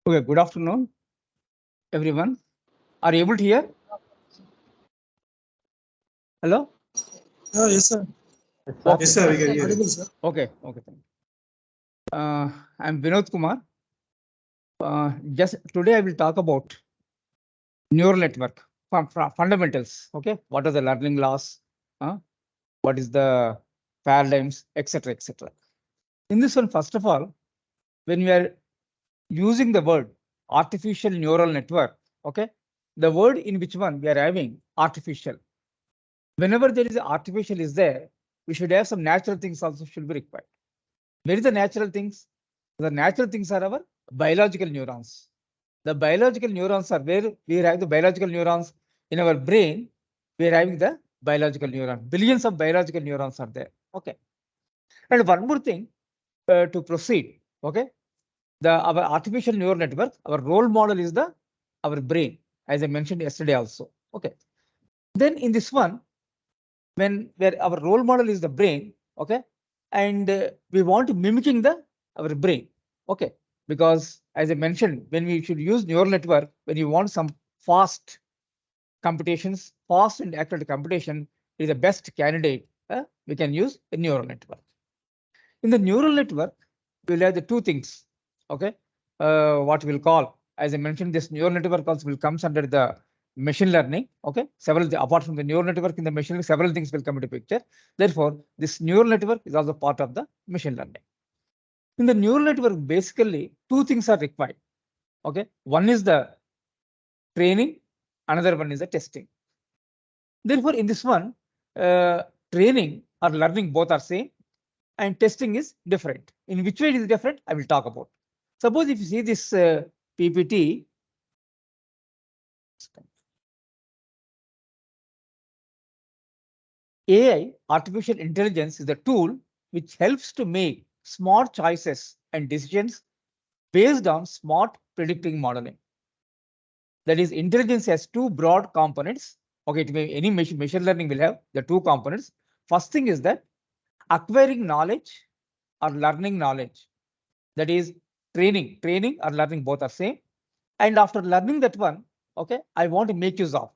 Okay, good afternoon, everyone. Are you able to hear? Hello? Yes, sir. Okay, Yes, sir. We can hear you. Audible, sir. okay. Thank you. I'm Vinod Kumar. Just today I will talk about neural network fundamentals. Okay, what are the learning laws? Uh, what is the paradigms, etc., etc. In this one, first of all, when we are using the word artificial neural network, okay, the word in which one we are having artificial. Whenever there is artificial is there, we should have some natural things also should be required. Where is the natural things? The natural things are our biological neurons. The biological neurons are where we have the biological neurons in our brain. We are having the biological neuron. Billions of biological neurons are there. Okay. And one more thing to proceed. Okay. Our artificial neural network, our role model is our brain, as I mentioned yesterday also. Okay. Then in this one, when where our role model is the brain, okay, and we want to mimicking our brain, okay, because as I mentioned, when we should use neural network, when you want some fast computations, fast and accurate computation is the best candidate. We can use a neural network. In the neural network, we'll have the two things, okay, what we'll call, as I mentioned, this neural network also will comes under the machine learning. Okay, apart from the neural network in the machine learning, several things will come into picture. Therefore, this neural network is also part of the machine learning. In the neural network, basically two things are required. Okay, one is the training, another one is the testing. Therefore, in this one, training or learning both are same, and testing is different. In which way it is different, I will talk about. Suppose if you see this PPT, AI, artificial intelligence, is a tool which helps to make smart choices and decisions based on smart predicting modeling. That is, intelligence has two broad components. Okay, any machine learning will have the two components. First thing is that acquiring knowledge or learning knowledge. That is training or learning, both are same. And after learning that one, okay, I want to make use of.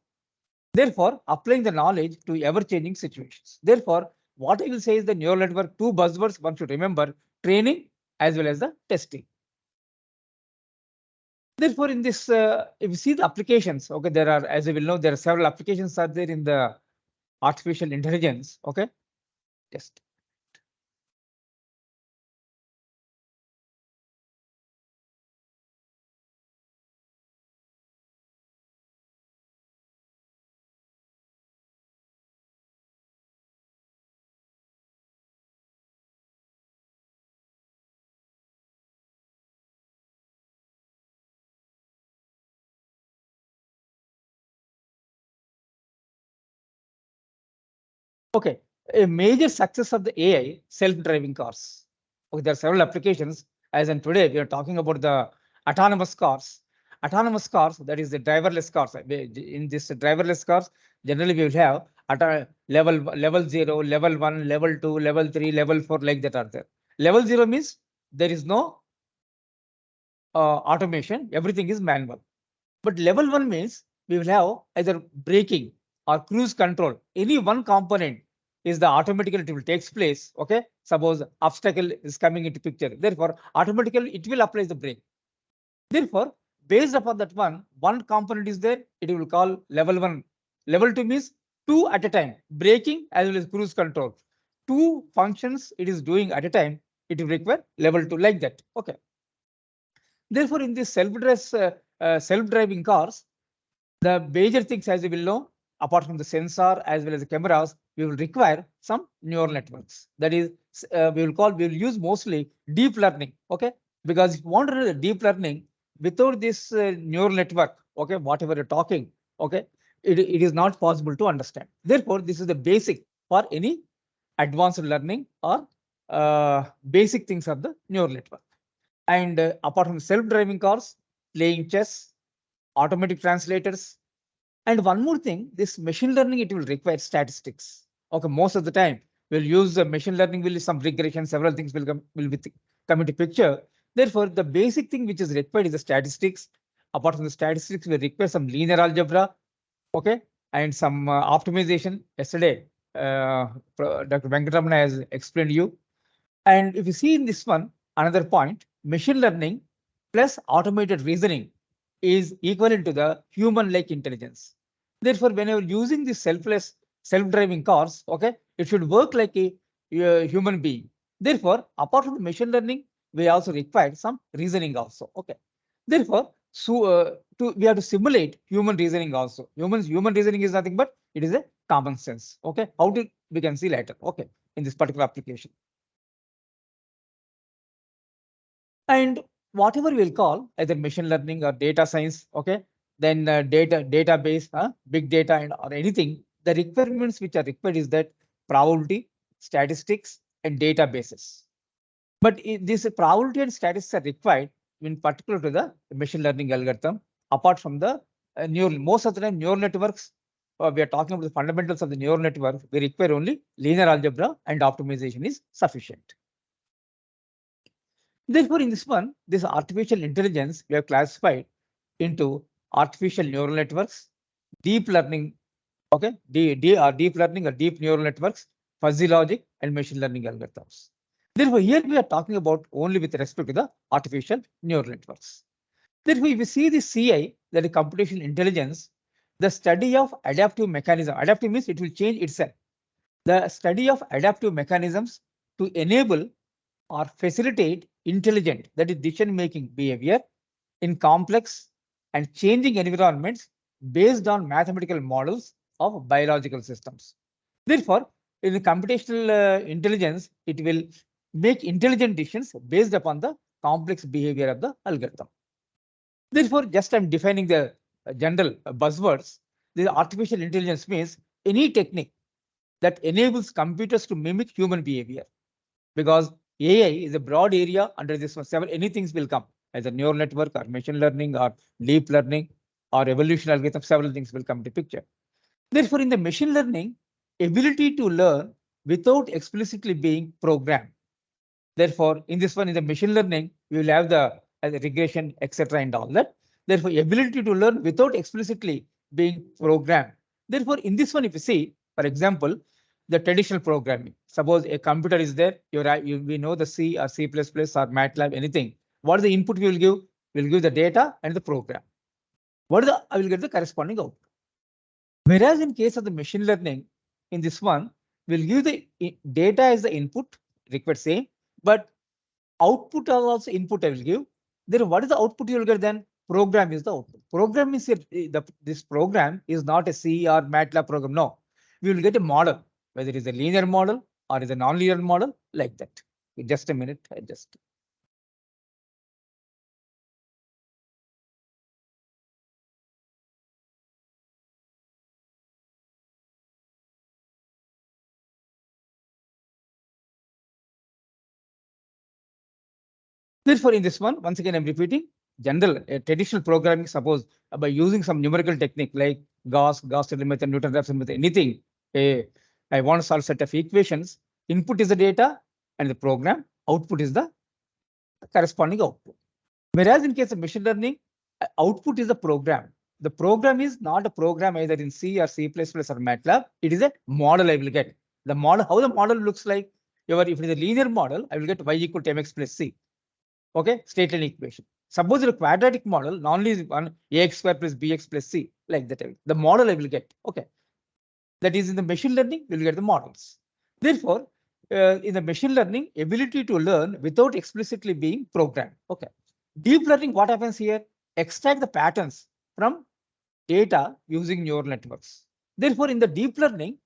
Therefore, applying the knowledge to ever-changing situations. Therefore, what I will say is the neural network, two buzzwords one should remember: training as well as the testing. Therefore, in this, if you see the applications, okay, there are, as you will know, there are several applications are there in the artificial intelligence. Okay, test. Okay, a major success of the AI, self-driving cars. Okay, there are several applications. As in today, we are talking about the autonomous cars. Autonomous cars, that is the driverless cars. In this driverless cars, generally we will have at a level 0, level 1, level 2, level 3, level 4, like that are there. Level 0 means there is no automation, everything is manual. But level 1 means we will have either braking or cruise control. Any one component is the automatically it will takes place. Okay, suppose obstacle is coming into picture. Therefore, automatically it will apply the brake. Therefore, based upon that one component is there, it will call level 1. Level 2 means two at a time, braking as well as cruise control. Two functions it is doing at a time, it will require level 2, like that. Okay. Therefore, in this self-driving cars, the major things, as you will know, apart from the sensor as well as the cameras, we will require some neural networks. That is, we will use mostly deep learning. Okay, because if you want to know the deep learning without this neural network, okay, whatever you're talking, okay, it is not possible to understand. Therefore, this is the basic for any advanced learning or basic things of the neural network. And apart from self-driving cars, playing chess, automatic translators, and one more thing, this machine learning, it will require statistics. Okay, most of the time we'll use the machine learning, will some regression, several things will come into picture. Therefore, the basic thing which is required is the statistics. Apart from the statistics, we require some linear algebra, okay, and some optimization. Yesterday, Dr. Venkatramana has explained you. And if you see in this one, another point, machine learning plus automated reasoning is equivalent to the human-like intelligence. Therefore, when you're using the self-driving cars, okay, it should work like a human being. Therefore, apart from the machine learning, we also require some reasoning also. Okay. Therefore, we have to simulate human reasoning also. Human reasoning is nothing but it is a common sense. Okay. How to we can see later. Okay. In this particular application. And whatever we'll call either machine learning or data science, okay, then database, big data and or anything, the requirements which are required is that probability, statistics, and databases. But this probability and statistics are required in particular to the machine learning algorithm. Apart from the neural, most of the time neural networks, we are talking about the fundamentals of the neural network. We require only linear algebra and optimization is sufficient. Therefore, in this one, this artificial intelligence we have classified into artificial neural networks, deep learning, okay, deep learning or deep neural networks, fuzzy logic, and machine learning algorithms. Therefore, here we are talking about only with respect to the artificial neural networks. Therefore, if you see the CI, that is computational intelligence, the study of adaptive mechanism, adaptive means it will change itself. The study of adaptive mechanisms to enable or facilitate intelligent, that is decision-making behavior in complex and changing environments based on mathematical models of biological systems. Therefore, in the computational intelligence, it will make intelligent decisions based upon the complex behavior of the algorithm. Therefore, just I'm defining the general buzzwords. The artificial intelligence means any technique that enables computers to mimic human behavior, because AI is a broad area. Under this one, any things will come, as a neural network or machine learning or deep learning or evolution algorithm, several things will come to picture. Therefore, in the machine learning, ability to learn without explicitly being programmed. Therefore, in this one, in the machine learning, we will have the regression, etc., and all that. Therefore, ability to learn without explicitly being programmed. Therefore, in this one, if you see, for example, the traditional programming. Suppose a computer is there, we know the C or C++ or MATLAB, anything. What is the input we will give? We'll give the data and the program. What is the, I will get the corresponding output. Whereas in case of the machine learning, in this one, we'll give the data as the input, required same, but output are also input I will give. Then what is the output you will get then? Program is the output. Program is this program is not a C or MATLAB program. No, we will get a model, whether it is a linear model or is a non-linear model, like that. Just a minute, I just. Therefore, in this one, once again, I'm repeating, general traditional programming, suppose by using some numerical technique like Gauss-Seidel method, Newton-Raphson method, anything, I want to solve a set of equations. Input is the data and the program. Output is the corresponding output. Whereas in case of machine learning, output is the program. The program is not a program either in C or C++ or MATLAB. It is a model I will get. The model, how the model looks like, if it is a linear model, I will get y equal to mx plus c. Okay, state line equation. Suppose a quadratic model, non-linear is one ax square plus bx plus c, like that. The model I will get. Okay, that is in the machine learning, we will get the models. Therefore, in the machine learning, ability to learn without explicitly being programmed. Okay, deep learning, what happens here? Extract the patterns from data using neural networks. Therefore, in the deep learning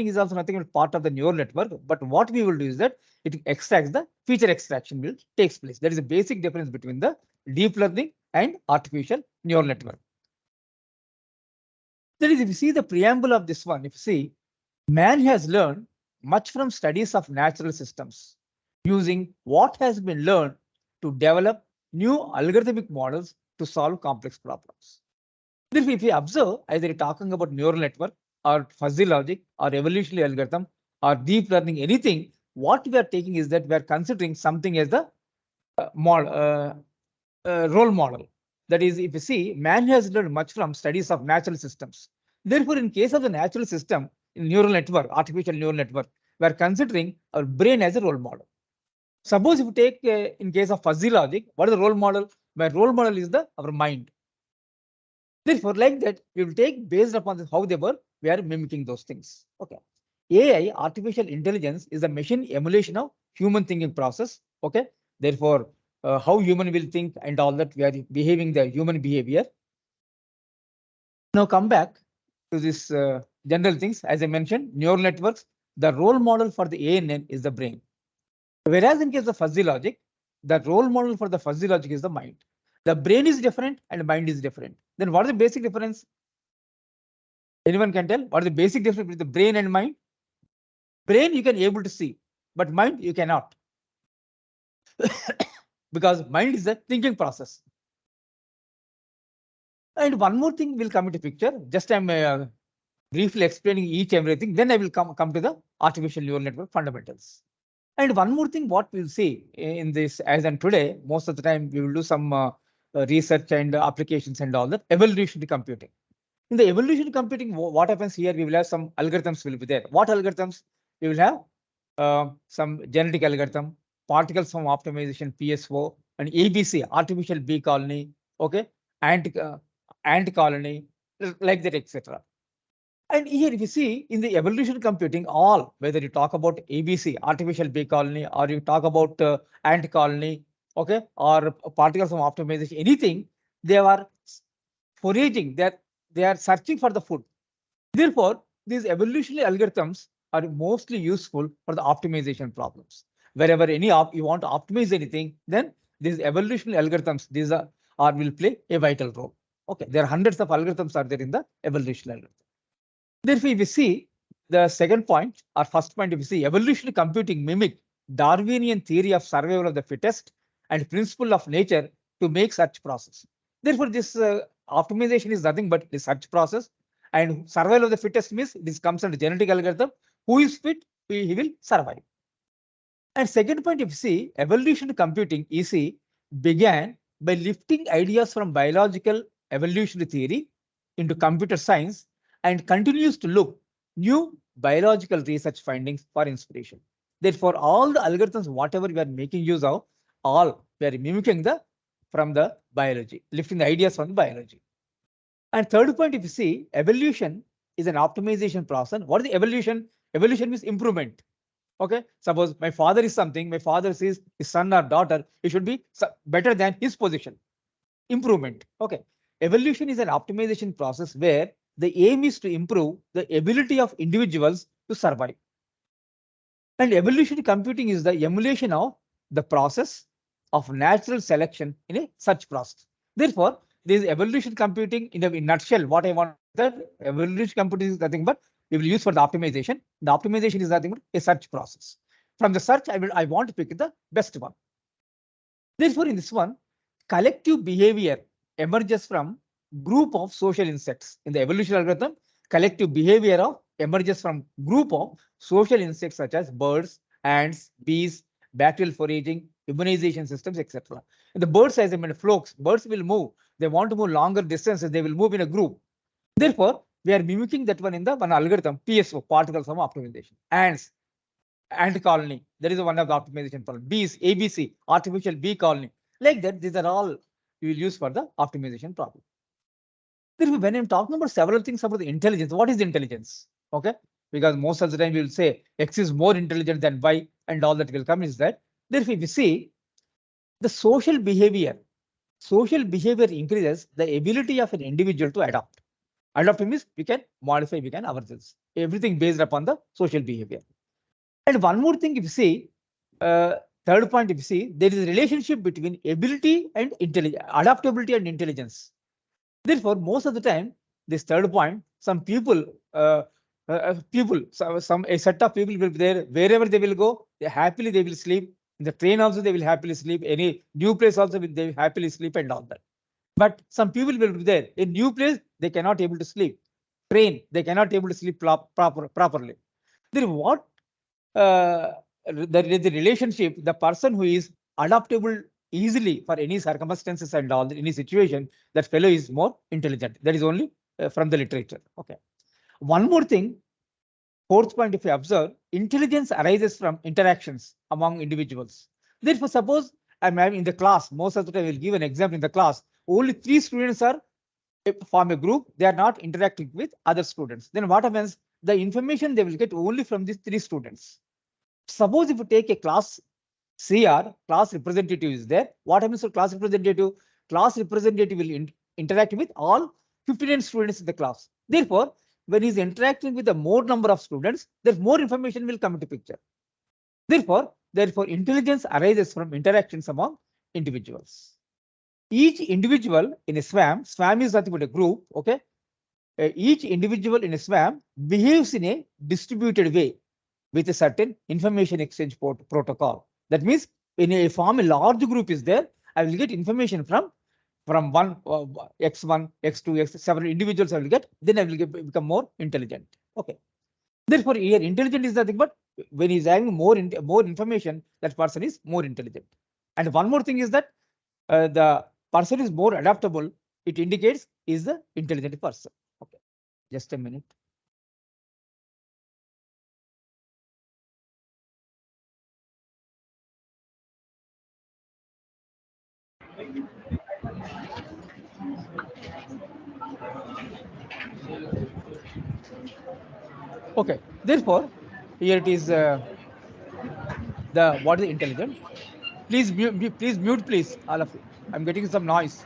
is also nothing but part of the neural network. But what we will do is that it extracts the feature extraction will takes place. That is a basic difference between the deep learning and artificial neural network. That is, if you see the preamble of this one, if you see, man has learned much from studies of natural systems, using what has been learned to develop new algorithmic models to solve complex problems. Therefore, if we observe, either you're talking about neural network or fuzzy logic or evolutionary algorithm or deep learning, anything, what we are taking is that we are considering something as the role model. That is, if you see, man has learned much from studies of natural systems. Therefore, in case of the natural system, in neural network, artificial neural network, we are considering our brain as a role model. Suppose if you take in case of fuzzy logic, what is the role model? My role model is the our mind. Therefore, like that, we will take based upon how they were, we are mimicking those things. Okay. AI, artificial intelligence, is a machine emulation of human thinking process. Okay. Therefore, how human will think and all that, we are behaving the human behavior. Now come back to this general things. As I mentioned, neural networks, the role model for the ANN is the brain. Whereas in case of fuzzy logic, the role model for the fuzzy logic is the mind. The brain is different and mind is different. Then what is the basic difference? Anyone can tell what is the basic difference between the brain and mind? Brain you can able to see, but mind you cannot. Because mind is a thinking process. And one more thing will come into picture. Just I'm briefly explaining each everything. Then I will come to the artificial neural network fundamentals. And one more thing, what we'll see in this, as and today, most of the time we will do some research and applications and all that, evolutionary computing. In the evolutionary computing, what happens here? We will have some algorithms will be there. What algorithms? We will have some genetic algorithm, particle sum optimization (PSO), and ABC, artificial bee colony, okay, ant colony, like that, etc. And here, if you see in the evolutionary computing, all whether you talk about ABC, artificial bee colony, or you talk about ant colony, okay, or particles of optimization, anything, they are foraging. They are searching for the food. Therefore, these evolutionary algorithms are mostly useful for the optimization problems. Wherever you want to optimize anything, then these evolutionary algorithms, are will play a vital role. Okay, there are hundreds of algorithms are there in the evolutionary algorithm. Therefore, if we see the second point or first point, if we see evolutionary computing mimic Darwinian theory of survival of the fittest and principle of nature to make such process. Therefore, this optimization is nothing but the search process, and survival of the fittest means this comes under genetic algorithm. Who is fit, he will survive. And second point, if you see, evolutionary computing (EC) began by lifting ideas from biological evolutionary theory into computer science and continues to look new biological research findings for inspiration. Therefore, all the algorithms, whatever we are making use of, all we are mimicking from the biology, lifting the ideas from the biology. And third point, if you see, evolution is an optimization process. What is the evolution? Evolution means improvement. Okay, suppose my father is something, my father sees his son or daughter, he should be better than his position. Improvement. Okay, evolution is an optimization process where the aim is to improve the ability of individuals to survive. And evolutionary computing is the emulation of the process of natural selection in a such process. Therefore, this evolution computing in a nutshell, what I want that evolution computing is nothing but we will use for the optimization. The optimization is nothing but a search process. From the search, I want to pick the best one. Therefore, in this one, collective behavior emerges from group of social insects. In the evolution algorithm, collective behavior emerges from group of social insects such as birds, ants, bees, bacterial foraging, immunization systems, etc. The birds, as I mean, flocks, birds will move. They want to move longer distances. They will move in a group. Therefore, we are mimicking that one in the one algorithm, PSO, particle sum optimization. Ant colony, there is one of the optimization problem. Bees, ABC, artificial bee colony. Like that, these are all we will use for the optimization problem. Therefore, when I'm talking about several things about the intelligence, what is intelligence? Okay, because most of the time we will say X is more intelligent than Y, and all that will come is that. Therefore, if you see the social behavior increases the ability of an individual to adapt. Adapt means we can modify, we can ourselves. Everything based upon the social behavior. And one more thing, if you see, third point, if you see, there is a relationship between ability and intelligence, adaptability and intelligence. Therefore, most of the time, this third point, some people, a set of people will be there wherever they will go. They will sleep. In the train also, they will happily sleep. Any new place also, they will happily sleep and all that. But some people will be there in new place, they cannot able to sleep. Train, they cannot able to sleep properly. Then what the relationship, the person who is adaptable easily for any circumstances and all, any situation, that fellow is more intelligent. That is only from the literature. Okay. One more thing, fourth point, if you observe, intelligence arises from interactions among individuals. Therefore, suppose I'm having in the class, most of the time I will give an example in the class, only 3 students are form a group, they are not interacting with other students. Then what happens? The information they will get only from these 3 students. Suppose if you take a class CR, class representative is there. What happens to class representative? Class representative will interact with all 59 students in the class. Therefore, when he's interacting with a more number of students, there's more information will come into picture. Therefore, intelligence arises from interactions among individuals. Each individual in a swarm is nothing but a group, okay? Each individual in a swarm behaves in a distributed way with a certain information exchange protocol. That means when a large group is there, I will get information from one x1, x2, x several individuals I will get, then I will become more intelligent. Okay. Therefore, here intelligent is nothing but when he is having more information, that person is more intelligent. And one more thing is that the person is more adaptable. It indicates is the intelligent person. Okay, just a minute. Okay, therefore, here it is what is intelligent. Please mute, please, all of you. I'm getting some noise.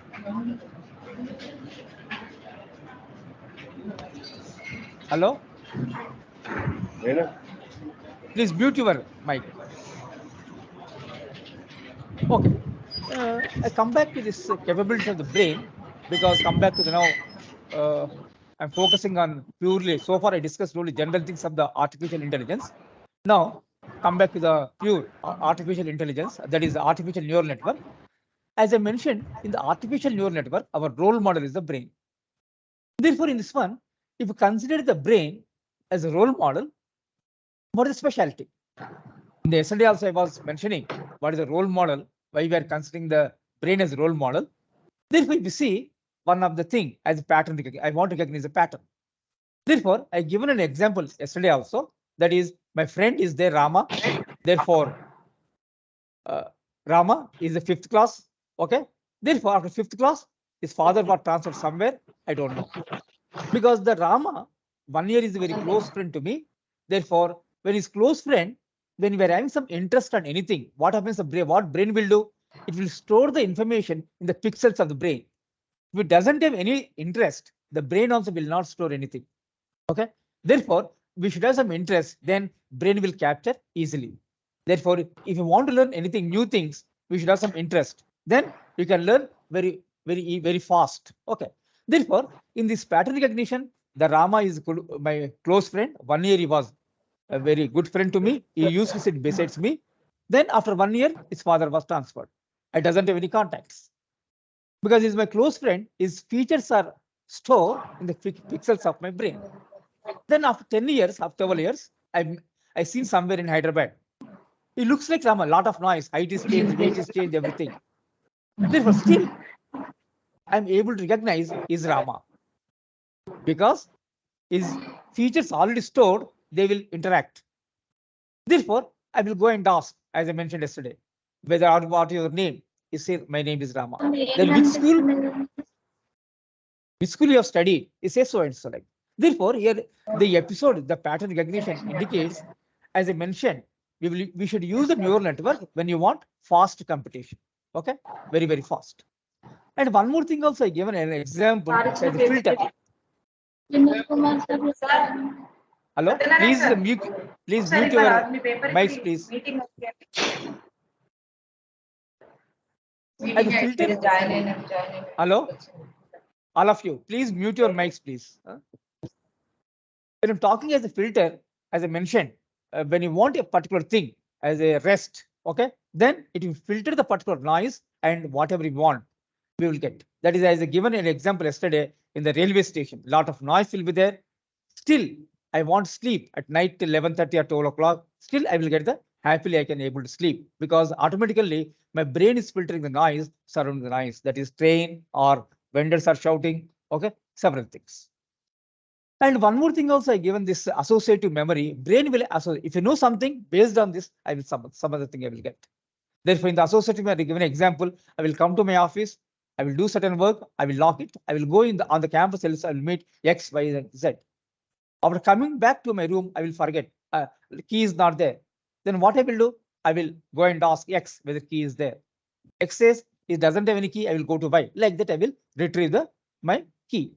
Hello? Please mute your mic. Okay. I come back to this capability of the brain, because come back to the now, I'm focusing on purely, so far I discussed only general things of the artificial intelligence. Now, come back to the pure artificial intelligence, that is the artificial neural network. As I mentioned, in the artificial neural network, our role model is the brain. Therefore, in this one, if you consider the brain as a role model, what is the specialty? In the yesterday also I was mentioning what is the role model, why we are considering the brain as a role model. Therefore, if you see one of the thing as a pattern, I want to recognize a pattern. Therefore, I given an example yesterday also, that is my friend is there, Rama. Therefore, Rama is the 5th class. Okay. Therefore, after 5th class, his father was transferred somewhere. I don't know. Because the Rama, 1 year is a very close friend to me. Therefore, when his close friend, when we are having some interest on anything, what happens? The brain, what brain will do? It will store the information in the pixels of the brain. If it doesn't have any interest, the brain also will not store anything. Okay. Therefore, we should have some interest, then brain will capture easily. Therefore, if you want to learn anything, new things, we should have some interest. Then you can learn very fast. Okay. Therefore, in this pattern recognition, the Rama is my close friend. 1 year he was a very good friend to me. He used to sit besides me. Then after 1 year, his father was transferred. I doesn't have any contacts. Because he's my close friend, his features are stored in the pixels of my brain. Then after 10 years, after 12 years, I seen somewhere in Hyderabad. It looks like Rama, a lot of noise, height is changed, weight is changed, everything. Therefore, still, I'm able to recognize is Rama. Because his features already stored, they will interact. Therefore, I will go and ask, as I mentioned yesterday, whether or what your name. You say my name is Rama. Then which school? Which school you have studied? You say so and so like. Therefore, here the episode, the pattern recognition indicates, as I mentioned, we should use the neural network when you want fast computation. Okay, very fast. And one more thing also, I given an example as a filter. Hello, please mute your mics, please. As a filter. Hello, all of you, please mute your mics, please. When I'm talking as a filter, as I mentioned, when you want a particular thing as a rest, okay, then it will filter the particular noise, and whatever you want, we will get. That is, as I given an example yesterday in the railway station, a lot of noise will be there. Still, I want sleep at night till 11:30 or 12 o'clock. Still, I will get the happily I can able to sleep, because automatically my brain is filtering the noise surrounding the noise, that is train or vendors are shouting, okay, several things. And one more thing also, I given this associative memory, brain will associate. If you know something based on this, I will some other thing I will get. Therefore, in the associative memory, given example, I will come to my office, I will do certain work, I will lock it, I will go in the on the campus, I will meet X, Y, and Z. After coming back to my room, I will forget the key is not there. Then what I will do? I will go and ask X whether key is there. X says it doesn't have any key. I will go to Y. Like that, I will retrieve my key.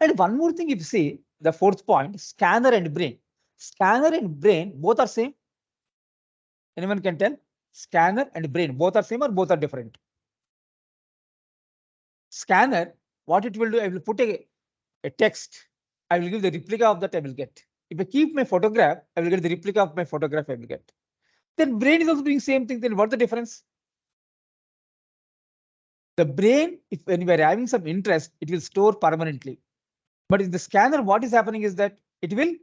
And one more thing, if you see the fourth point, scanner and brain. Scanner and brain both are same. Anyone can tell? Scanner and brain both are same or both are different? Scanner, what it will do? I will put a text. I will give the replica of that I will get. If I keep my photograph, I will get the replica of my photograph I will get. Then brain is also doing same thing. Then what's the difference? The brain, if when you are having some interest, it will store permanently. But in the scanner, what is happening is that it will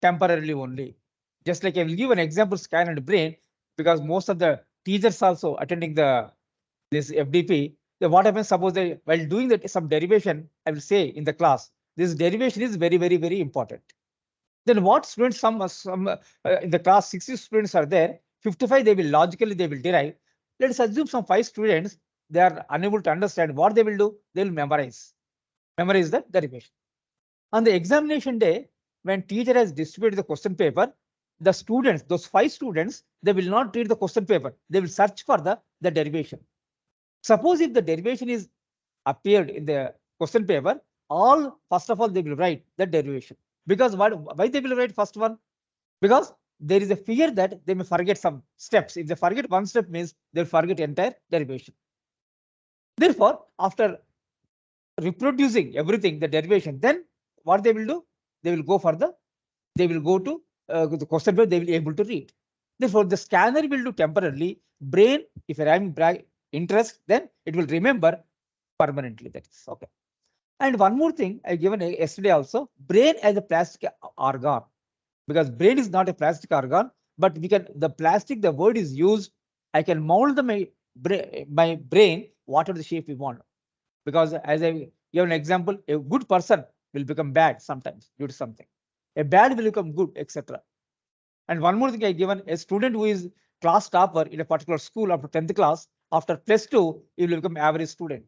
temporarily only. Just like I will give an example, scan and brain, because most of the teachers also attending this FDP, what happens, suppose they while doing that some derivation, I will say in the class, this derivation is very, very, very important. Then what students, some in the class 60 students are there, 55 they will logically they will derive. Let's assume some 5 students, they are unable to understand. What they will do? They will memorize the derivation. On the examination day, when teacher has distributed the question paper, the students, those 5 students, they will not read the question paper. They will search for the derivation. Suppose if the derivation is appeared in the question paper, first of all they will write the derivation. Because why they will write first one? Because there is a fear that they may forget some steps. If they forget one step, means they'll forget entire derivation. Therefore, after reproducing everything, the derivation, then what they will do? They will go to the question paper, they will be able to read. Therefore, the scanner will do temporarily. Brain, if you're having interest, then it will remember permanently. That is okay. And one more thing I given yesterday also, brain as a plastic organ, because brain is not a plastic organ, but the plastic, the word is used. I can mold my brain whatever the shape we want. Because as I give an example, a good person will become bad sometimes due to something. A bad will become good, etc. And one more thing I given, a student who is class topper in a particular school after 10th class, after +2, he will become average student.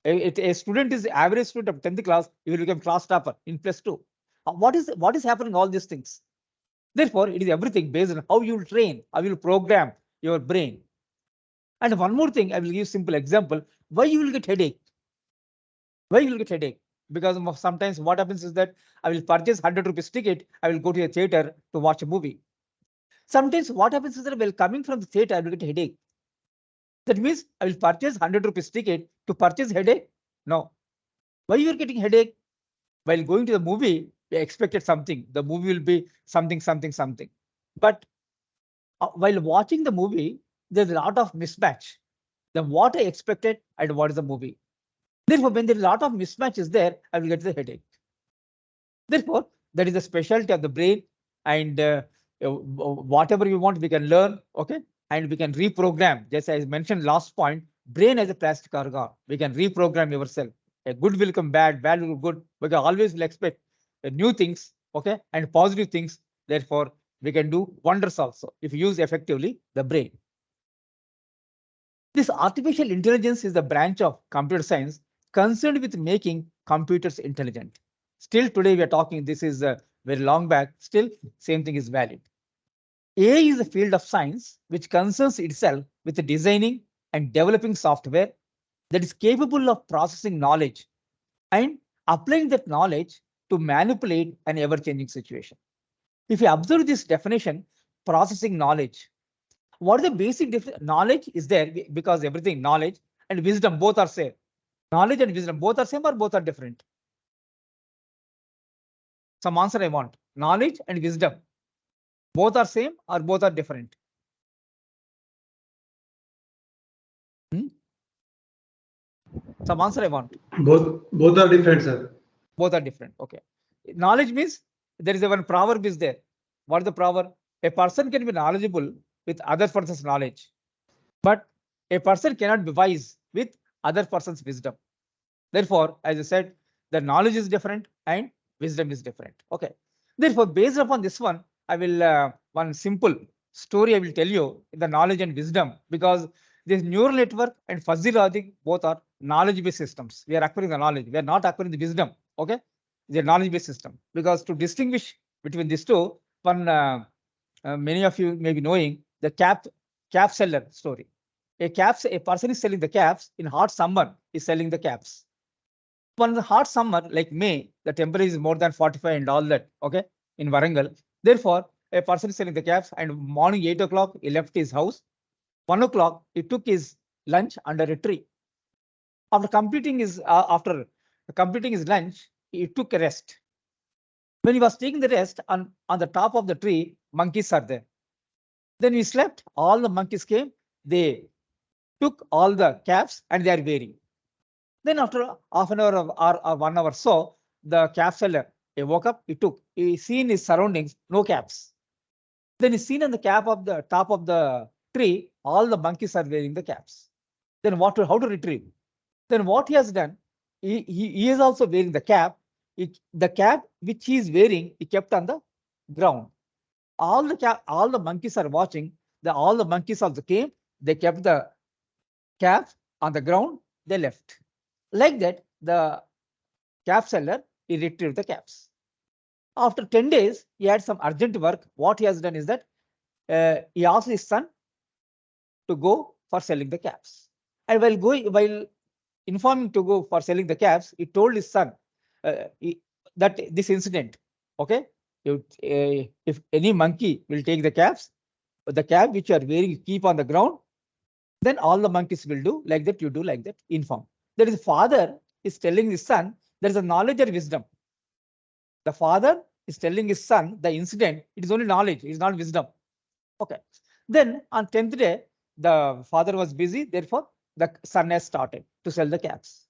A student is average student of 10th class, he will become class topper in +2. What is happening? All these things. Therefore, it is everything based on how you will train, how you will program your brain. And one more thing, I will give simple example. Why you will get headache? Why you will get headache? Because sometimes what happens is that I will purchase 100 rupees ticket, I will go to a theater to watch a movie. Sometimes what happens is that while coming from the theater, I will get headache. That means I will purchase 100 rupees ticket to purchase headache? No. Why you are getting headache? While going to the movie, we expected something. The movie will be something, something, something. But while watching the movie, there's a lot of mismatch. Then what I expected and what is the movie. Therefore, when there is a lot of mismatch is there, I will get the headache. Therefore, that is the specialty of the brain, and whatever we want, we can learn, okay, and we can reprogram. Just as I mentioned last point, brain as a plastic organ, we can reprogram yourself. A good will come bad, bad will good. We can always will expect new things, okay, and positive things. Therefore, we can do wonders also if you use effectively the brain. This artificial intelligence is the branch of computer science concerned with making computers intelligent. Still today we are talking, this is very long back, still same thing is valid. AI is a field of science which concerns itself with designing and developing software that is capable of processing knowledge and applying that knowledge to manipulate an ever-changing situation. If you observe this definition, processing knowledge, what is the basic knowledge is there because everything knowledge and wisdom both are same. Knowledge and wisdom both are same or both are different? Some answer I want. Knowledge and wisdom both are same or both are different? Some answer I want. Both are different, sir. Both are different. Okay. Knowledge means there is a one proverb is there. What is the proverb? a person can be knowledgeable with other person's knowledge, but a person cannot be wise with other person's wisdom. Therefore, as I said, the knowledge is different and wisdom is different. Okay. Therefore, based upon this one, I will one simple story I will tell you the knowledge and wisdom, because this neural network and fuzzy logic both are knowledge-based systems. We are acquiring the knowledge. We are not acquiring the wisdom. Okay. They are knowledge-based system, because to distinguish between these two, one many of you may be knowing the cap seller story. A person is selling the caps in hot summer is selling the caps. One hot summer like May, the temperature is more than 45 and all that. Okay, in Varangal. Therefore, a person is selling the caps, and morning 8 o'clock he left his house. 1 o'clock he took his lunch under a tree. After completing his lunch, he took a rest. When he was taking the rest on the top of the tree, monkeys are there. Then he slept. All the monkeys came. They took all the caps and they are wearing. Then after half an hour or 1 hour so, the cap seller, he woke up, he seen his surroundings, no caps. Then he seen on the cap of the top of the tree, all the monkeys are wearing the caps. Then how to retrieve? Then what he has done, he is also wearing the cap. The cap which he is wearing, he kept on the ground. All the monkeys are watching. All the monkeys also came. They kept the cap on the ground. They left. Like that, the cap seller, he retrieved the caps. After 10 days, he had some urgent work. What he has done is that he asked his son to go for selling the caps. And while informing to go for selling the caps, he told his son that this incident, okay, if any monkey will take the cap which you are wearing, you keep on the ground, then all the monkeys will do like that, you do like that, inform. That is, father is telling his son, there is a knowledge or wisdom. The father is telling his son the incident, it is only knowledge, it is not wisdom. Okay. Then on 10th day, the father was busy, therefore the son has started to sell the caps.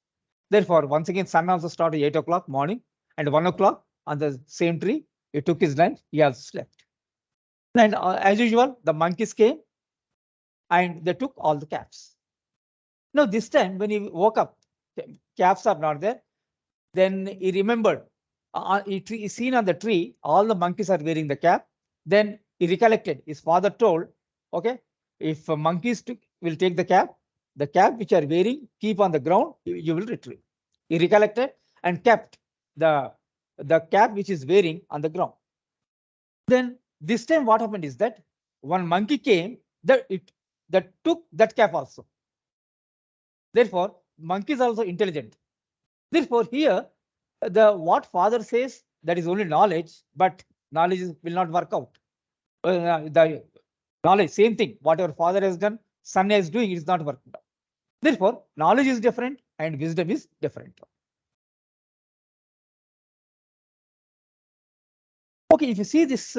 Therefore, once again, son also started 8 o'clock morning, and 1 o'clock on the same tree, he took his lunch, he also slept. And as usual, the monkeys came and they took all the caps. Now, this time when he woke up, caps are not there. Then he remembered, he seen on the tree, all the monkeys are wearing the cap. Then he recollected, his father told, okay, if monkeys will take the cap which are wearing, keep on the ground, you will retrieve. He recollected and kept the cap which is wearing on the ground. Then this time what happened is that one monkey came that took that cap also. Therefore, monkey is also intelligent. Therefore, here what father says, that is only knowledge, but knowledge will not work out. The knowledge, same thing, whatever father has done, son is doing, it is not working out. Therefore, knowledge is different and wisdom is different. Okay, if you see this,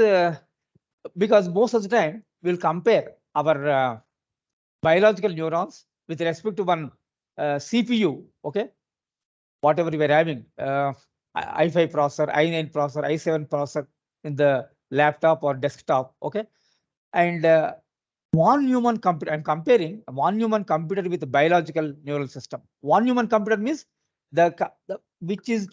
because most of the time we'll compare our biological neurons with respect to one CPU, okay, whatever we are having, i5 processor, i9 processor, i7 processor in the laptop or desktop, okay, and one human computer, I'm comparing one human computer with a biological neural system. One human computer means which is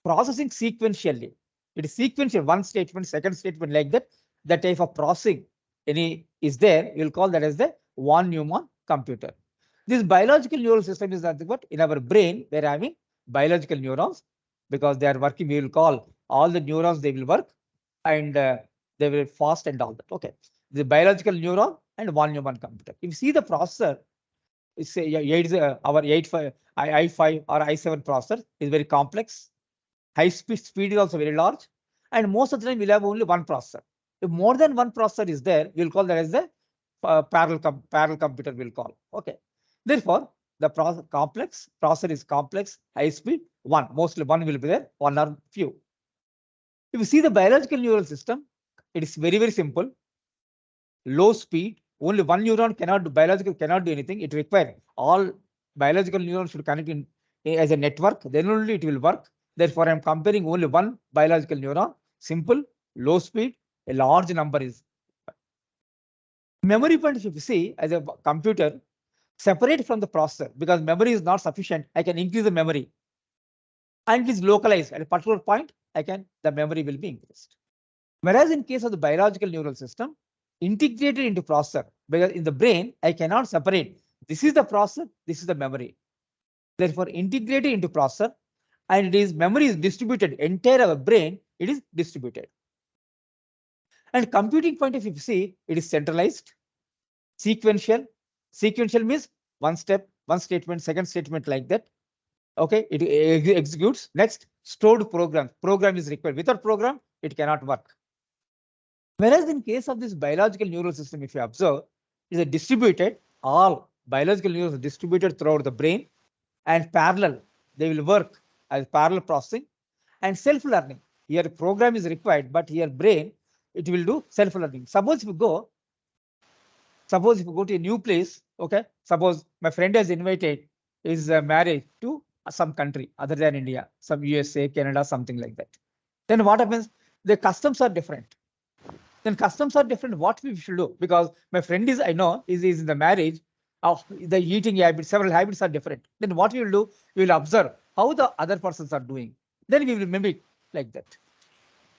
processing sequentially. It is sequential, one statement, second statement, like that. The type of processing is there, you'll call that as the one human computer. This biological neural system is nothing but in our brain, we're having biological neurons, because they are working, we will call all the neurons, they will work, and they will fast and all that. Okay. The biological neuron and one human computer. If you see the processor, it's our i5 or i7 processor is very complex. High speed is also very large, and most of the time we'll have only one processor. If more than one processor is there, we'll call that as the parallel computer, we'll call. Okay. Therefore, the processor is complex, high speed, mostly one will be there, one or few. If you see the biological neural system, it is very, very simple. Low speed, only one neuron biological cannot do anything. It requires all biological neurons should connect in as a network, then only it will work. Therefore, I'm comparing only one biological neuron, simple, low speed, a large number is Memory point, if you see, as a computer, separate from the processor, because memory is not sufficient, I can increase the memory. And it is localized at a particular point, the memory will be increased. Whereas in case of the biological neural system, integrated into processor, because in the brain, I cannot separate. This is the processor, this is the memory. Therefore, integrated into processor, and it is memory is distributed, entire our brain, it is distributed. And computing point of view, if you see, it is centralized, sequential. Sequential means one step, one statement, second statement, like that. Okay, it executes. Next, stored program. Program is required. Without program, it cannot work. Whereas in case of this biological neural system, if you observe, it is a distributed, all biological neurons are distributed throughout the brain, and parallel, they will work as parallel processing and self-learning. Here program is required, but here brain, it will do self-learning. Suppose if you go to a new place, okay, suppose my friend has invited his marriage to some country other than India, some USA, Canada, something like that. Then what happens? The customs are different. Then customs are different. What we should do? Because my friend is, I know, is in the marriage, the eating habits, several habits are different. Then what we will do? We will observe how the other persons are doing. Then we will mimic like that.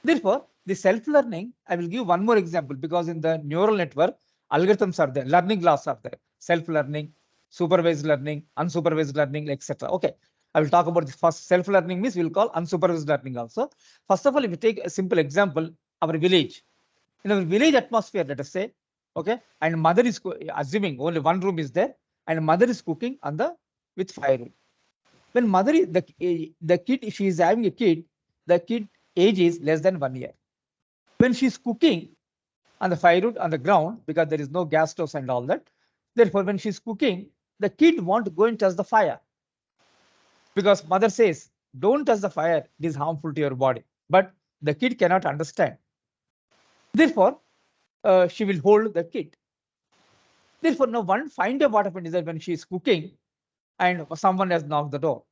Therefore, the self-learning, I will give one more example, because in the neural network, algorithms are there, learning laws are there, self-learning, supervised learning, unsupervised learning, etc. Okay, I will talk about the first. Self-learning means we will call unsupervised learning also. First of all, if you take a simple example, our village. In our village atmosphere, let us say, okay, and mother is assuming only one room is there, and mother is cooking on with firewood. When mother is the kid, if she is having a kid, the kid age is less than 1 year. When she is cooking on the firewood on the ground, because there is no gas stoves and all that, therefore when she is cooking, the kid wants to go and touch the fire, because mother says, don't touch the fire, it is harmful to your body. But the kid cannot understand. Therefore, she will hold the kid. Therefore, now one fine day what happened is that when she is cooking and someone has knocked the door,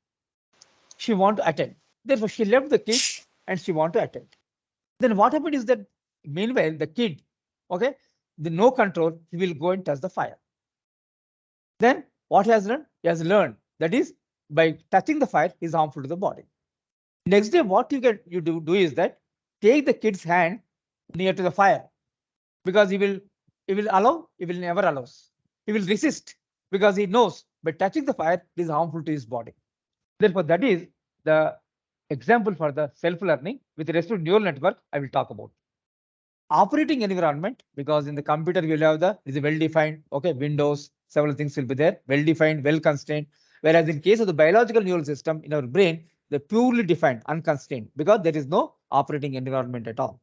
she want to attend. Therefore, she left the kid and she want to attend. Then what happened is that meanwhile the kid, okay, the no control, he will go and touch the fire. Then what he has learned? He has learned that is by touching the fire is harmful to the body. Next day, what you do is that take the kid's hand near to the fire, because he will never allow. He will resist, because he knows by touching the fire it is harmful to his body. Therefore, that is the example for the self-learning. With respect to neural network, I will talk about operating environment, because in the computer we will have is a well-defined, okay, Windows, several things will be there, well-defined, well-constrained. Whereas in case of the biological neural system in our brain, they're purely defined, unconstrained, because there is no operating environment at all.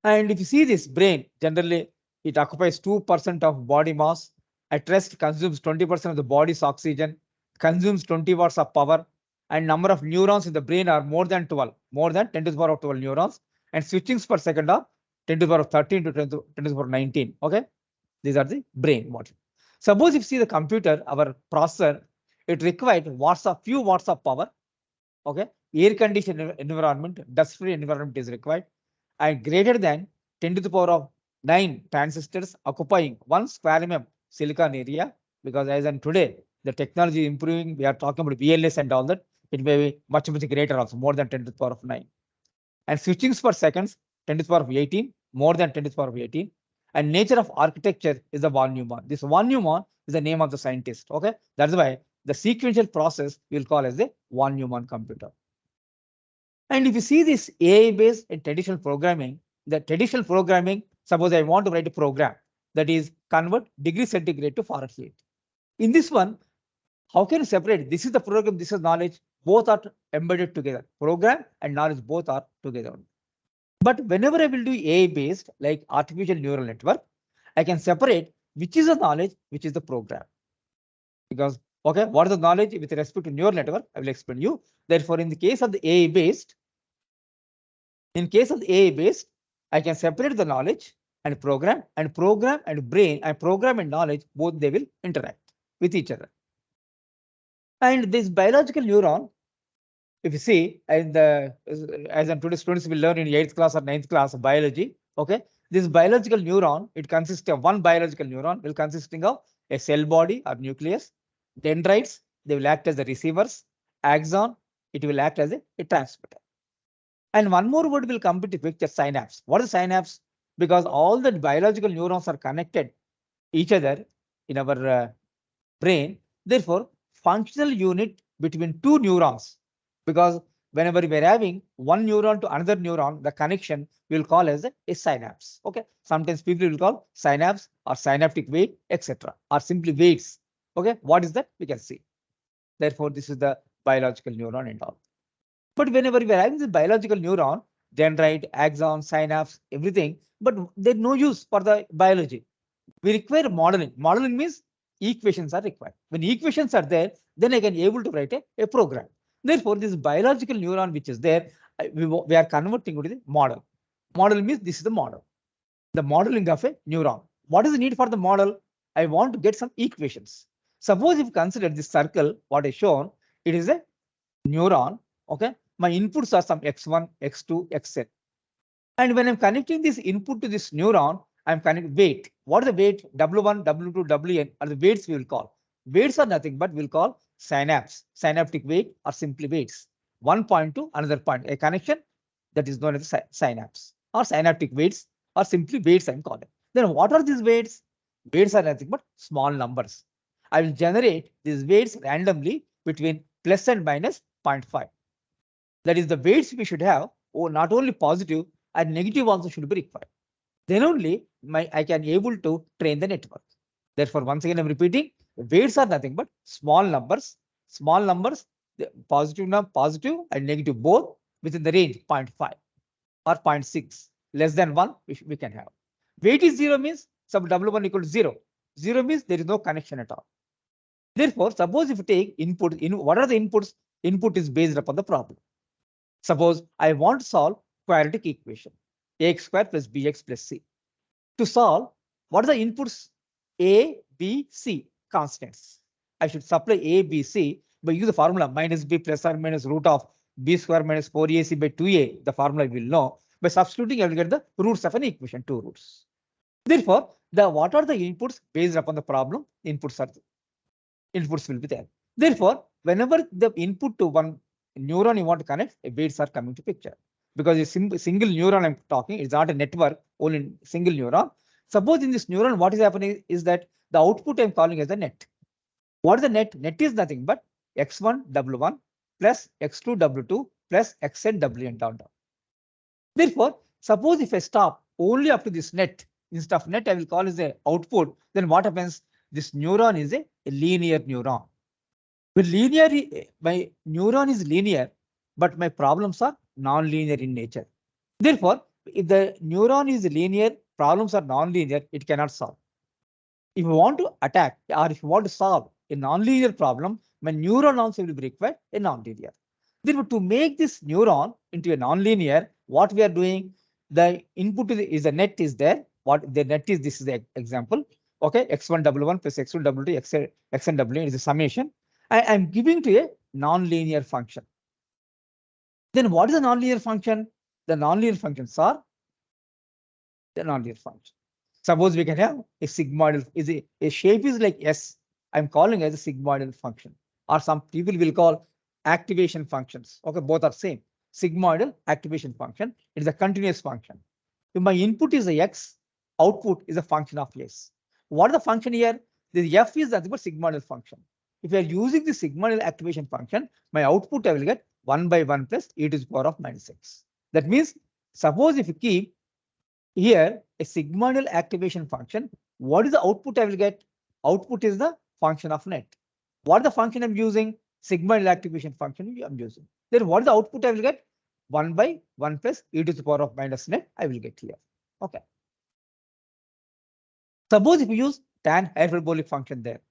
And if you see this brain, generally it occupies 2% of body mass. At rest, consumes 20% of the body's oxygen, consumes 20 watts of power, and number of neurons in the brain are more than 12, more than 10 to the power of 12 neurons, and switchings per second are 10 to the power of 13 to 10 to the power of 19. Okay, these are the brain model. Suppose if you see the computer, our processor, it required few watts of power. Okay, air conditioned environment, dust free environment is required, and greater than 10 to the power of 9 transistors occupying 1 square mm silicon area, because as in today the technology is improving, we are talking about VLS and all that, it may be much greater also, more than 10 to the power of 9. And switchings per seconds 10 to the power of 18, more than 10 to the power of 18. And nature of architecture is the von Neumann. This von Neumann is the name of the scientist. Okay, that's why the sequential process we will call as the von Neumann computer. And if you see this AI-based and traditional programming, the traditional programming, suppose I want to write a program that is convert degree centigrade to Fahrenheit. In this one, how can you separate? This is the program, this is knowledge, both are embedded together. Program and knowledge both are together. But whenever I will do AI-based, like artificial neural network, I can separate which is the knowledge, which is the program. Because, okay, what is the knowledge with respect to neural network? I will explain you. Therefore, in the case of the AI-based, I can separate the knowledge and program and brain and program and knowledge, both they will interact with each other. And this biological neuron, if you see, and as in today's students will learn in 8th class or 9th class of biology, okay, This biological neuron, it consists of one biological neuron will consisting of a cell body or nucleus, dendrites, they will act as the receivers, axon, it will act as a transmitter. And one more word will come into picture, synapse. What is synapse? Because all the biological neurons are connected each other in our brain. Therefore, functional unit between two neurons, because whenever we are having one neuron to another neuron, the connection we will call as a synapse. Okay. Sometimes people will call synapse or synaptic weight, etc. or simply weights. Okay. What is that? We can see. Therefore, this is the biological neuron and all. But whenever we are having the biological neuron, dendrite, axon, synapse, everything, but there's no use for the biology. We require modeling. Modeling means equations are required. When equations are there, then I can able to write a program. Therefore, this biological neuron which is there, we are converting to the model. Model means this is the model. The modeling of a neuron. What is the need for the model? I want to get some equations. Suppose if you consider this circle, what is shown, it is a neuron. Okay. My inputs are some x1, x2, xn. And when I'm connecting this input to this neuron, I'm connecting weight. What is the weight? W1, W2, Wn are the weights we will call. Weights are nothing but we'll call synapse, synaptic weight or simply weights. One point to another point, a connection that is known as synapse or synaptic weights or simply weights I'm calling. Then what are these weights? Weights are nothing but small numbers. I will generate these weights randomly between plus and minus 0.5. That is the weights we should have, or not only positive and negative also should be required. Then only I can able to train the network. Therefore, once again, I'm repeating, weights are nothing but small numbers, positive and negative both within the range 0.5 or 0.6, less than 1, we can have. Weight is 0 means sub W1 equal to 0. 0 means there is no connection at all. Therefore, suppose if you take input, what are the inputs? Input is based upon the problem. Suppose I want to solve quadratic equation, ax square plus bx plus c. To solve, what are the inputs? A, B, C, constants. I should supply A, B, C by use the formula minus b plus or minus root of b square minus 4ac by 2a. The formula we will know. By substituting, I will get the roots of an equation, two roots. Therefore, what are the inputs based upon the problem? Inputs will be there. Therefore, whenever the input to one neuron you want to connect, weights are coming to picture. Because a single neuron I'm talking, it's not a network, only single neuron. Suppose in this neuron, what is happening is that the output I'm calling as the net. What is the net? Net is nothing but x1 w1 plus x2 w2 plus xn wn down. Therefore, suppose if I stop only up to this net, instead of net, I will call as the output, then what happens? This neuron is a linear neuron. With linear, my neuron is linear, but my problems are non-linear in nature. Therefore, if the neuron is linear, problems are non-linear, it cannot solve. If you want to attack or if you want to solve a non-linear problem, my neuron also will be required a non-linear. Therefore, to make this neuron into a non-linear, what we are doing, the input is the net is there. What the net is, this is the example. Okay, x1 w1 plus x2 w2 xn w is a summation. I am giving to a non-linear function. Then what is the non-linear function? The non-linear functions are the non-linear function. Suppose we can have a sigmoidal, a shape is like S. I'm calling as a sigmoidal function, or some people will call activation functions. Okay, both are same. Sigmoidal activation function. It is a continuous function. If my input is a X, output is a function of S. What is the function here? The F is nothing but sigmoidal function. If you are using the sigmoidal activation function, my output I will get 1 by 1 plus e to the power of minus x. That means, suppose if you keep here a sigmoidal activation function, what is the output I will get? Output is the function of net. What is the function I'm using? Sigmoidal activation function I'm using. Then what is the output I will get? 1 by 1 plus e to the power of minus net I will get here. Okay. Suppose if you use tan hyperbolic function there.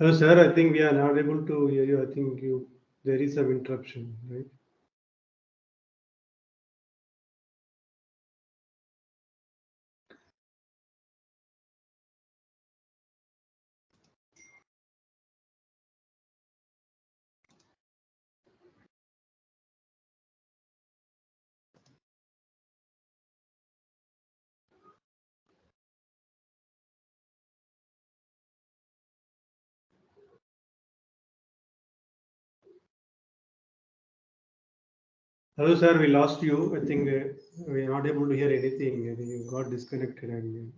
Hello, sir. I think we are not able to hear you. I think there is some interruption, right? Hello, sir. We lost you. I think we are not able to hear anything. I think you got disconnected and.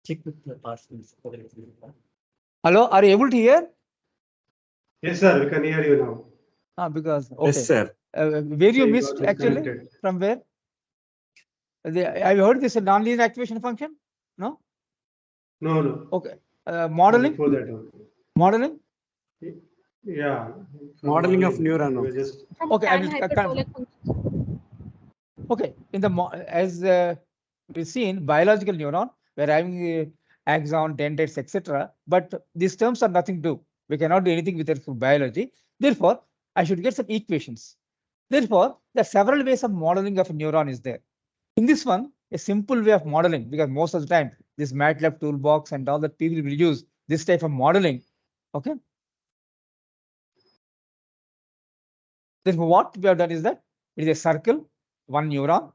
Check with the participants. Hello, are you able to hear? Yes, sir. We can hear you now. Because okay. Yes, sir. Where you So you missed got actually? disconnected. From where? Have you heard this nonlinear activation function? No. No, no. Okay. Modeling. Before that one. Modeling. Yeah. Modeling of neuron. We were just Okay, I will. Okay, in the as we've seen biological neuron, we're having axon, dendrites, etc. But these terms are nothing to do. We cannot do anything with respect to biology. Therefore, I should get some equations. Therefore, there are several ways of modeling of a neuron is there. In this one, a simple way of modeling, because most of the time this MATLAB toolbox and all that people will use this type of modeling. Okay. Therefore, what we have done is that it is a circle, one neuron.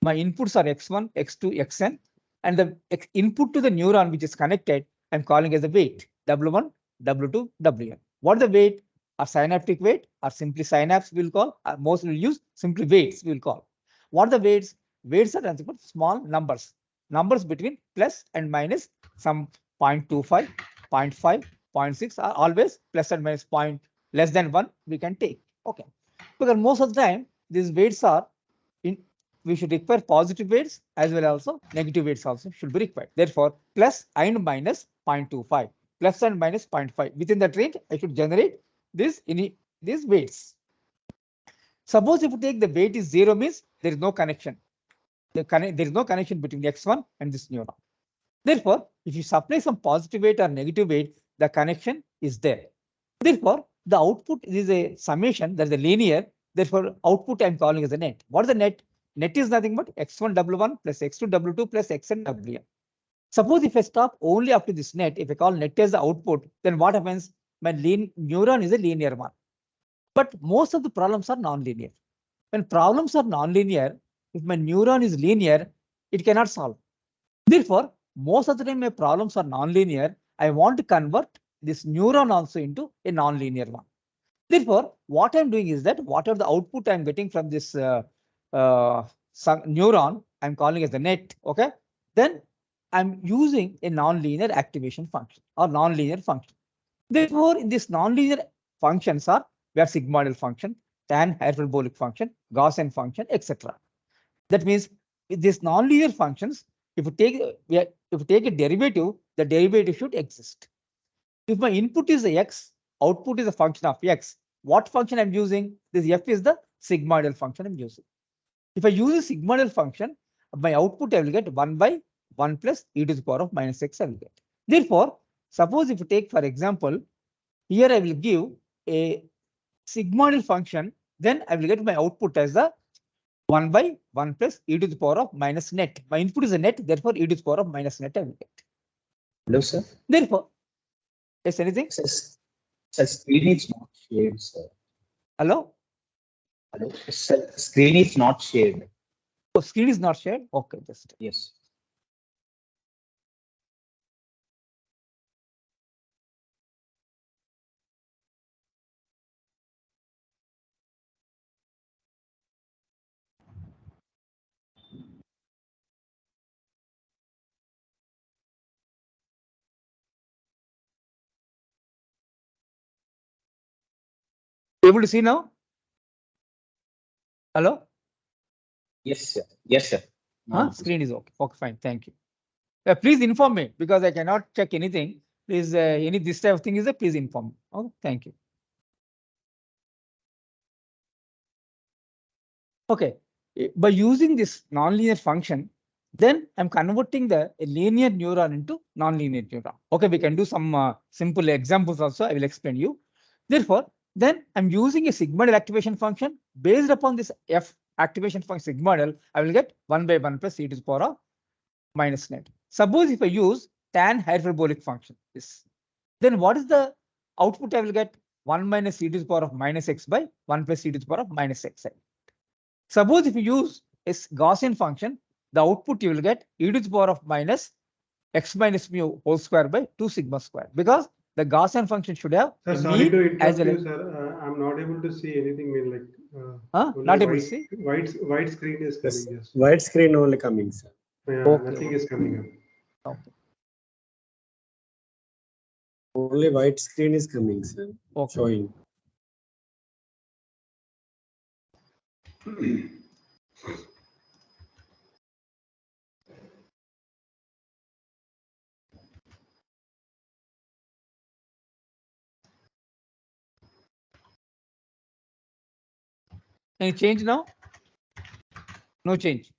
My inputs are x1, x2, xn, and the input to the neuron which is connected, I'm calling as the weight, W1, W2, Wn. What is the weight? Or synaptic weight, or simply synapse we'll call, or most will use simply weights we'll call. What are the weights? Weights are nothing but small numbers. Numbers between plus and minus some 0.25, 0.5, 0.6 are always plus and minus point less than 1 we can take. Okay. Because most of the time these weights are we should require positive weights as well also negative weights also should be required. Therefore, plus and minus 0.25, plus and minus 0.5. Within that range, I should generate these weights. Suppose if you take the weight is 0 means there is no connection. There is no connection between X1 and this neuron. Therefore, if you supply some positive weight or negative weight, the connection is there. Therefore, the output is a summation, that is a linear. Therefore, output I am calling as a net. What is the net? Net is nothing but X1 W1 plus X2 W2 plus Xn Wn. Suppose if I stop only up to this net, if I call net as the output, then what happens? My neuron is a linear one. But most of the problems are non-linear. When problems are non-linear, if my neuron is linear, it cannot solve. Therefore, most of the time my problems are non-linear. I want to convert this neuron also into a non-linear one. Therefore, what I'm doing is that whatever the output I'm getting from this neuron, I'm calling as the net. Okay, then I'm using a non-linear activation function or non-linear function. Therefore, in this non-linear functions are we have sigmoidal function, tan hyperbolic function, Gaussian function, etc. That means with these non-linear functions, if you take a derivative, the derivative should exist. If my input is a x, output is a function of x, what function I'm using? This f is the sigmoidal function I'm using. If I use a sigmoidal function, my output I will get 1 by 1 plus e to the power of minus x I will get. Therefore, suppose if you take, for example, here I will give a sigmoidal function, then I will get my output as the 1 by 1 plus e to the power of minus net. My input is a net, therefore e to the power of minus net I will get. Hello, sir. Therefore, yes, anything? Sir, screen is not shared, sir. Hello? Hello? Sir, screen is not shared. Oh, screen is not shared? Okay, just. Yes. Able to see now? Hello? Yes, sir. Yes, sir. Huh? Screen is okay. Okay, fine. Thank you. Please inform me because I cannot check anything. Please, any this type of thing is there, please inform me. Okay, thank you. Okay, by using this nonlinear function, then I'm converting the linear neuron into nonlinear neuron. Okay, we can do some simple examples also. I will explain you. Therefore, then I'm using a sigmoidal activation function based upon this f activation function sigmoidal. I will get 1 by 1 plus e to the power of minus net. Suppose if I use tan hyperbolic function, this, then what is the output I will get? 1 minus e to the power of minus x by 1 plus e to the power of minus x. Suppose if you use a Gaussian function, the output you will get e to the power of minus x minus mu whole square by 2 sigma square, because the Gaussian function should have Sir, a sorry to mean as interrupt well you, as. sir. I'm not able to see anything. Only Not able to white, see? white screen is Yes. coming. Yes. White screen only coming, sir. Yeah, Okay. nothing is coming up. Okay. Only white screen is coming, sir. Okay. Showing. Any change now? No change.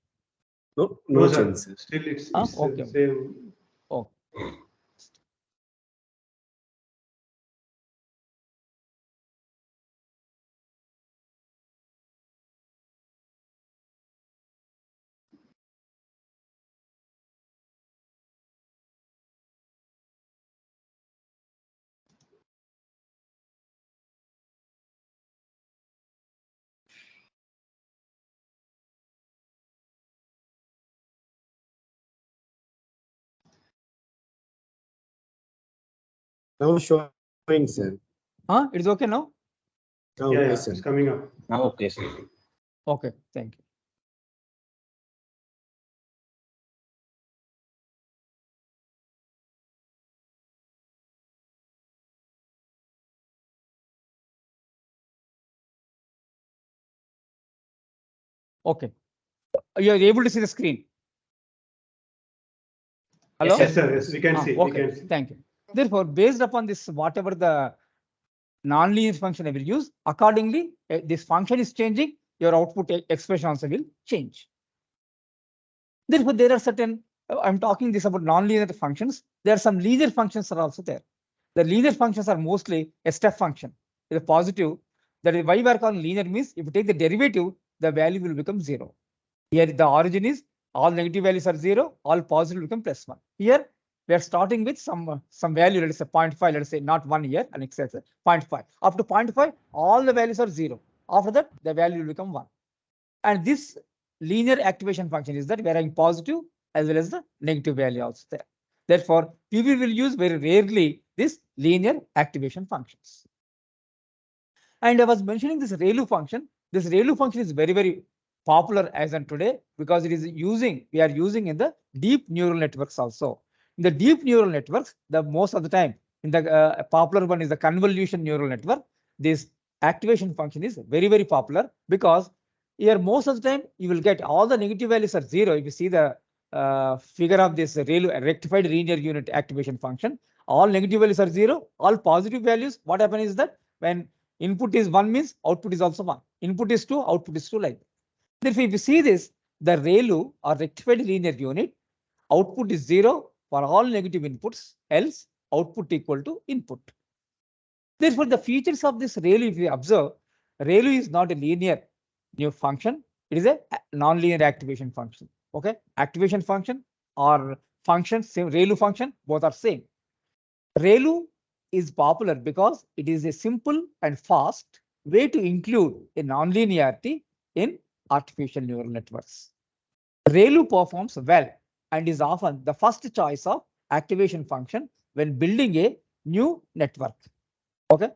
No, No, no sir. change, sir. Still, it's Okay. same. Okay. Now showing, sir. It is okay now? Now, Yeah, yes, sir. it's coming up. Now, okay, sir. Okay, thank you. Okay. You are able to see the screen. Hello? Yes, sir. Yes, we can see. We Okay, can see. thank you. Therefore, based upon this, whatever the nonlinear function I will use, accordingly, this function is changing, your output expression also will change. Therefore, there are certain, I'm talking this about nonlinear functions. There are some linear functions are also there. The linear functions are mostly a step function. The positive, that is why we are calling linear means if you take the derivative, the value will become 0. Here the origin is all negative values are 0, all positive will become +1. Here we are starting with some value, let us say 0.5, let us say not 1 here, and etc. 0.5. Up to 0.5, all the values are 0. After that, the value will become 1. And this linear activation function is that we are having positive as well as the negative value also there. Therefore, people will use very rarely this linear activation functions. And I was mentioning this ReLU function. This ReLU function is very, very popular as on today because it is we are using in the deep neural networks also. In the deep neural networks, the most of the time, in the popular one is the convolution neural network. This activation function is very, very popular because here most of the time you will get all the negative values are 0. If you see the figure of this ReLU rectified linear unit activation function, all negative values are 0, all positive values. What happens is that when input is 1 means output is also 1. Input is 2, output is 2 like that. Therefore, if you see this, the ReLU or rectified linear unit, output is 0 for all negative inputs, else output equal to input. Therefore, the features of this ReLU, if you observe, ReLU is not a linear new function. It is a nonlinear activation function. Okay, activation function or function, same ReLU function, both are same. ReLU is popular because it is a simple and fast way to include a nonlinearity in artificial neural networks. ReLU performs well and is often the first choice of activation function when building a new network. Okay,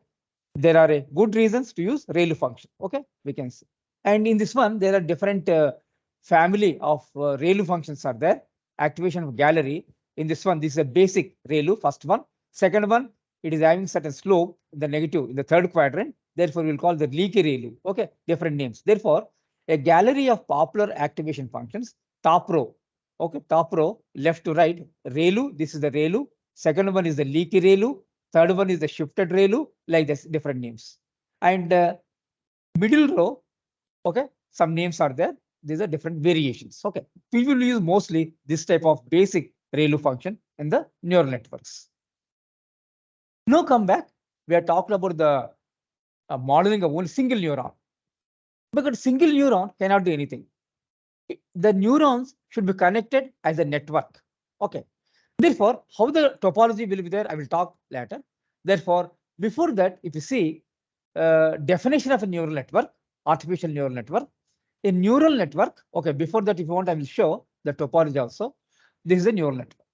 there are good reasons to use ReLU function. Okay, we can see. And in this one, there are different family of ReLU functions are there. Activation of gallery. In this one, this is a basic ReLU, first one. Second one, it is having certain slope, the negative in the third quadrant. Therefore, we'll call the leaky ReLU. Okay, different names. Therefore, a gallery of popular activation functions, top row. Okay, top row, left to right, ReLU. This is the ReLU. Second one is the leaky ReLU. Third one is the shifted ReLU, like this, different names. And middle row, okay, some names are there. These are different variations. Okay, people will use mostly this type of basic ReLU function in the neural networks. Now come back. We are talking about the modeling of only single neuron. Because single neuron cannot do anything. The neurons should be connected as a network. Okay. Therefore, how the topology will be there, I will talk later. Therefore, before that, if you see definition of a neural network, artificial neural network, a neural network. Okay, before that, if you want, I will show the topology also. This is a neural network.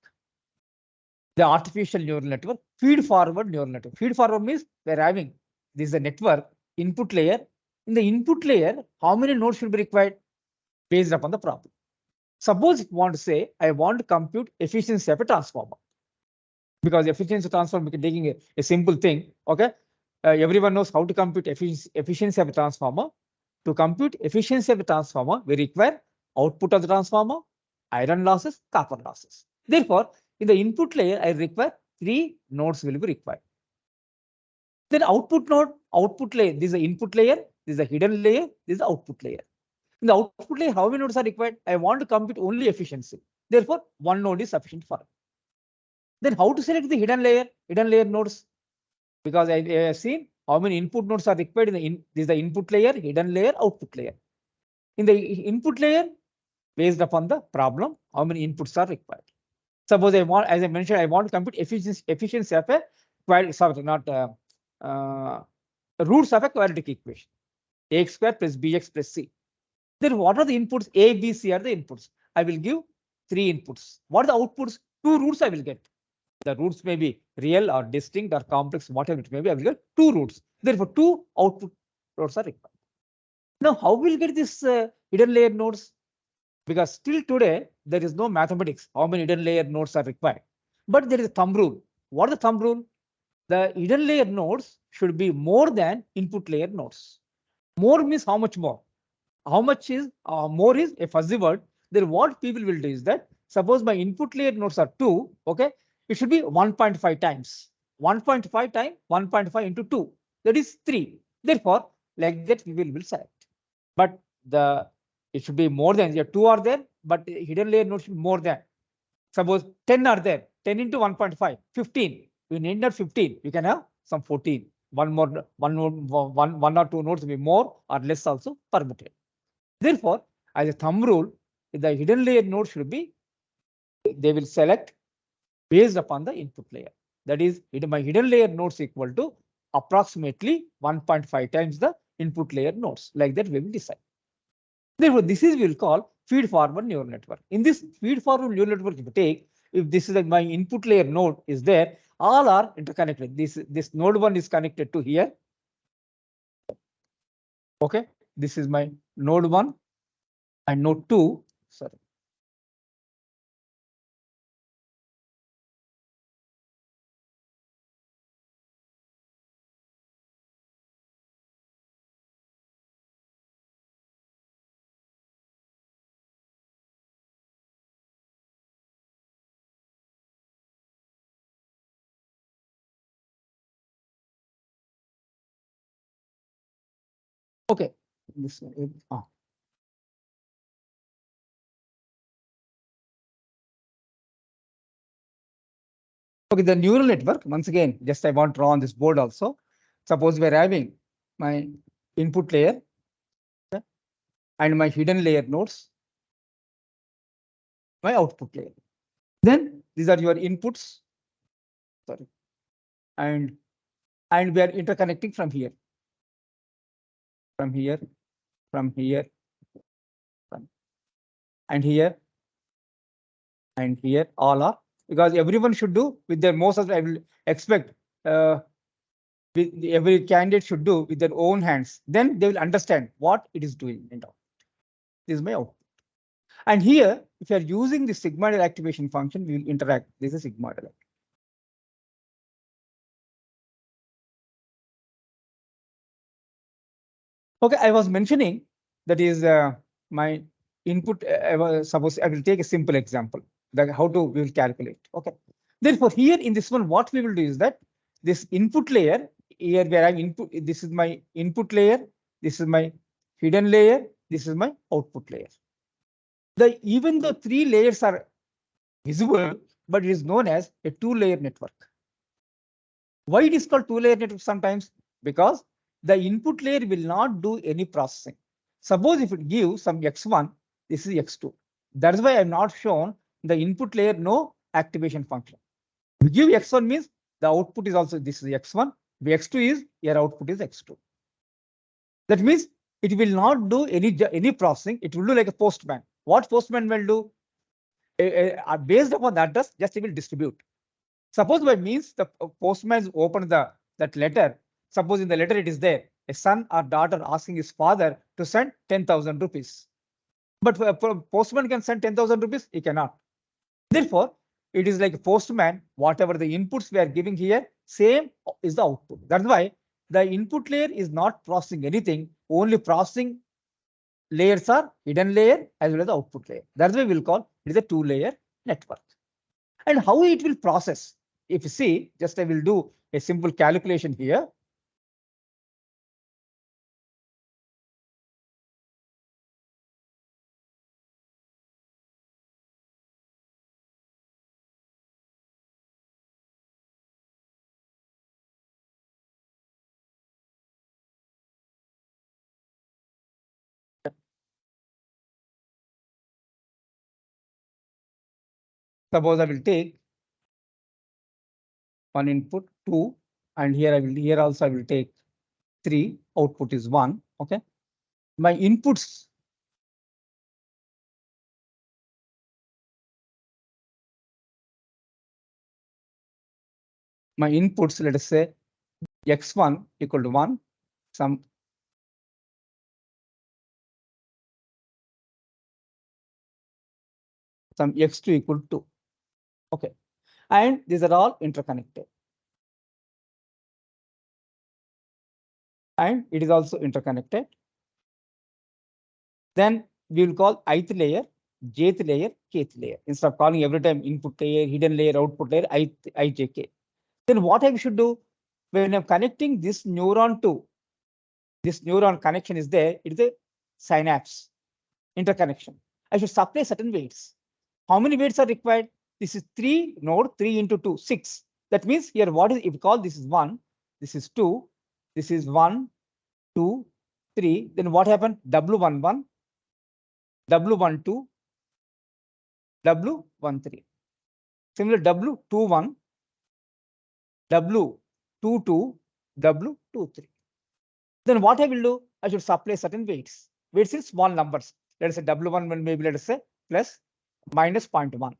The artificial neural network, feed forward neural network. Feed forward means we're having this is a network input layer. In the input layer, how many nodes should be required based upon the problem? Suppose if you want to say, I want to compute efficiency of a transformer. Because efficiency transformer, taking a simple thing, okay? Everyone knows how to compute efficiency of a transformer. To compute efficiency of a transformer, we require output of the transformer, iron losses, copper losses. Therefore, in the input layer, I require 3 nodes will be required. Then output node, output layer, this is the input layer, this is the hidden layer, this is the output layer. In the output layer, how many nodes are required? I want to compute only efficiency. Therefore, 1 node is sufficient for it. Then how to select the hidden layer nodes? Because I have seen how many input nodes are required this is the input layer, hidden layer, output layer. In the input layer, based upon the problem, how many inputs are required. Suppose I want, as I mentioned, I want to compute efficiency of a roots of a quadratic equation. Ax squared plus bx plus c. Then what are the inputs? A, B, C are the inputs. I will give 3 inputs. What are the outputs? 2 roots I will get. The roots may be real or distinct or complex, whatever it may be, I will get 2 roots. Therefore, 2 output nodes are required. Now, how will get this hidden layer nodes? Because still today, there is no mathematics, how many hidden layer nodes are required. But there is a thumb rule. What is the thumb rule? The hidden layer nodes should be more than input layer nodes. More means how much more? how much is more is a fuzzy word. Then what people will do is that suppose my input layer nodes are 2, okay, it should be 1.5 times. 1.5 times 1.5 into 2, that is 3. Therefore, like that we will select. But it should be more than, 2 are there, but the hidden layer node should be more than. Suppose 10 are there, 10 into 1.5, 15. You need not 15, you can have some 14. One or two nodes will be more or less also permitted. Therefore, as a thumb rule, the hidden layer node should be, they will select based upon the input layer. That is, my hidden layer nodes equal to approximately 1.5 times the input layer nodes. Like that, we will decide. Therefore, this is we will call feed forward neural network. In this feed forward neural network, if you take, if this is my input layer node is there, all are interconnected. This node 1 is connected to here. Okay, this is my node 1 and node 2. Sorry. Okay, this one. Okay, the neural network, once again, just I want to draw on this board also. Suppose we're having my input layer, okay, and my hidden layer nodes, my output layer. Then these are your inputs. Sorry. And we are interconnecting from here, from here, from here, and here, and here, all are, because everyone should do with their most of, I will expect every candidate should do with their own hands. Then they will understand what it is doing and all. This is my output. And here, if you are using the sigmoidal activation function, we will interact. This is sigmoidal. Okay, I was mentioning that is my input. Suppose I will take a simple example that how to we will calculate. Okay, therefore here in this one, what we will do is that this input layer here where I'm input. This is my input layer. This is my hidden layer. This is my output layer. Even though 3 layers are visible, but it is known as a 2-layer network. Why it is called 2-layer network sometimes? Because the input layer will not do any processing. Suppose if it gives some x1, this is x2. That's why I'm not shown the input layer no activation function. If you give x1 means the output is also this is x1. The x2 is your output is x2. That means it will not do any processing. It will do like a postman. What postman will do? Based upon the address, just it will distribute. Suppose by means the postman opens that letter. Suppose in the letter it is there, a son or daughter asking his father to send 10,000 rupees. But postman can send 10,000 rupees, he cannot. Therefore, it is like a postman, whatever the inputs we are giving here, same is the output. That's why the input layer is not processing anything, only processing layers are hidden layer as well as the output layer. That's why we'll call it is a 2-layer network. And how it will process? If you see, just I will do a simple calculation here. Suppose I will take one input 2, and here also I will take 3. Output is 1. Okay, my inputs. My inputs, let us say x1 equal to 1, some x2 equal to 2. Okay, and these are all interconnected. And it is also interconnected. Then we will call ith layer, jth layer, kth layer. Instead of calling every time input layer, hidden layer, output layer, I, j, k. Then what I should do when I'm connecting this neuron to this neuron connection is there, it is a synapse interconnection. I should supply certain weights. How many weights are required? This is 3 node, 3 into 2, 6. That means here what is, if you call this is 1, this is 2, this is 1, 2, 3. Then what happened? W11, W12, W13. Similar W21, W22, W23. Then what I will do? I should supply certain weights. Weights is small numbers. Let us say W11 maybe let us say plus minus 0.1.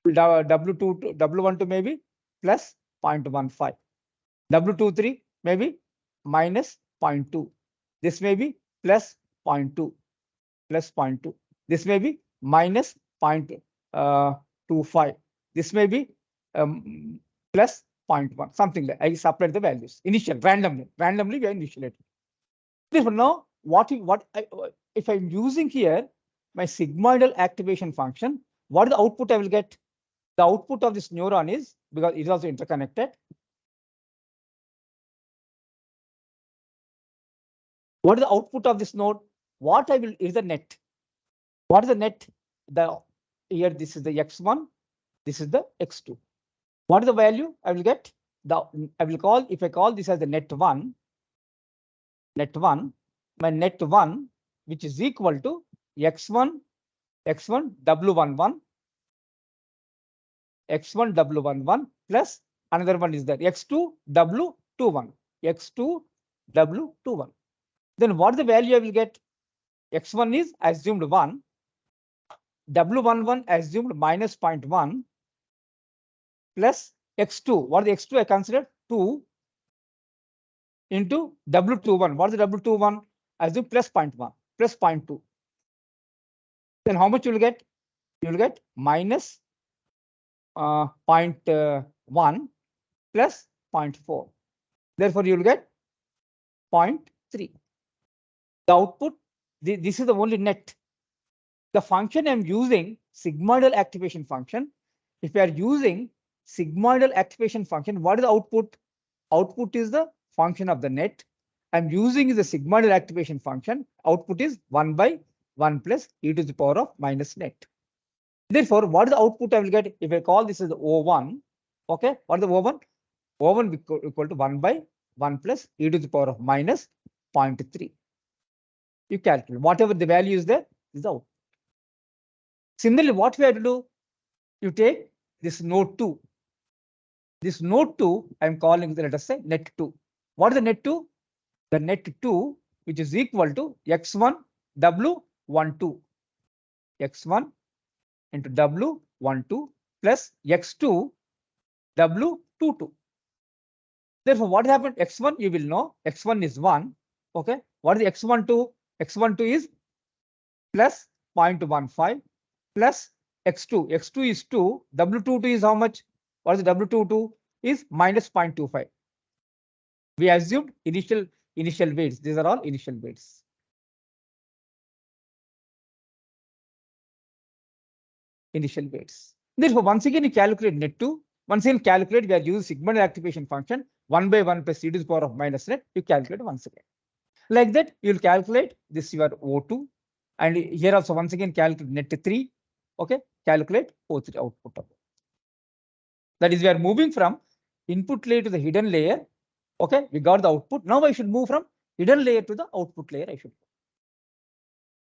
W22, W12 maybe plus 0.15. W23 maybe minus 0.2. This may be plus 0.2, plus 0.2. This may be minus 0.25. This may be plus 0.1, something like I separate the values. Initial, randomly we are initiating. Therefore, now if I'm using here my sigmoidal activation function, what is the output I will get? The output of this neuron is, because it is also interconnected. What is the output of this node? What I will is the net. What is the net? Here this is the x1, this is the x2. What is the value I will get? If I call this as the net one, my net one, which is equal to x1 w11, x1 w11 plus another one is there x2 w21, x2 w21. Then what is the value I will get? X1 is assumed 1, W11 assumed minus 0.1 plus X2. What is the X2 I considered? 2 into W21. What is the W21? Assume plus 0.1, plus 0.2. Then how much you will get? You will get minus 0.1 plus 0.4. Therefore, you will get 0.3. The output, this is the only net. The function I'm using, sigmoidal activation function. If we are using sigmoidal activation function, what is the output? Output is the function of the net. I'm using the sigmoidal activation function. Output is 1 by 1 plus e to the power of minus net. Therefore, what is the output I will get? If I call this as the O1, okay, what is the O1? O1 equal to 1 by 1 plus e to the power of minus 0.3. You calculate whatever the value is there is the output. Similarly, what we have to do? You take this node 2. This node 2, I'm calling, let us say, net 2. What is the net 2? The net 2, which is equal to x1 w12. x1 into w12 plus x2 w22. Therefore, what happened? X1, you will know, x1 is 1. Okay. What is x12? X12 is plus 0.15 plus x2. X2 is 2. W22 is how much? What is the W22? Is minus 0.25. We assumed initial weights. These are all initial weights. Initial weights. Therefore, once again, you calculate net 2. Once again, calculate, we are using sigmoidal activation function 1 by 1 plus e to the power of minus net. You calculate once again. Like that, you will calculate this your O2. And here also, once again, calculate net 3. Okay, calculate O3 output. That is, we are moving from input layer to the hidden layer. Okay, we got the output. Now I should move from hidden layer to the output layer. I should.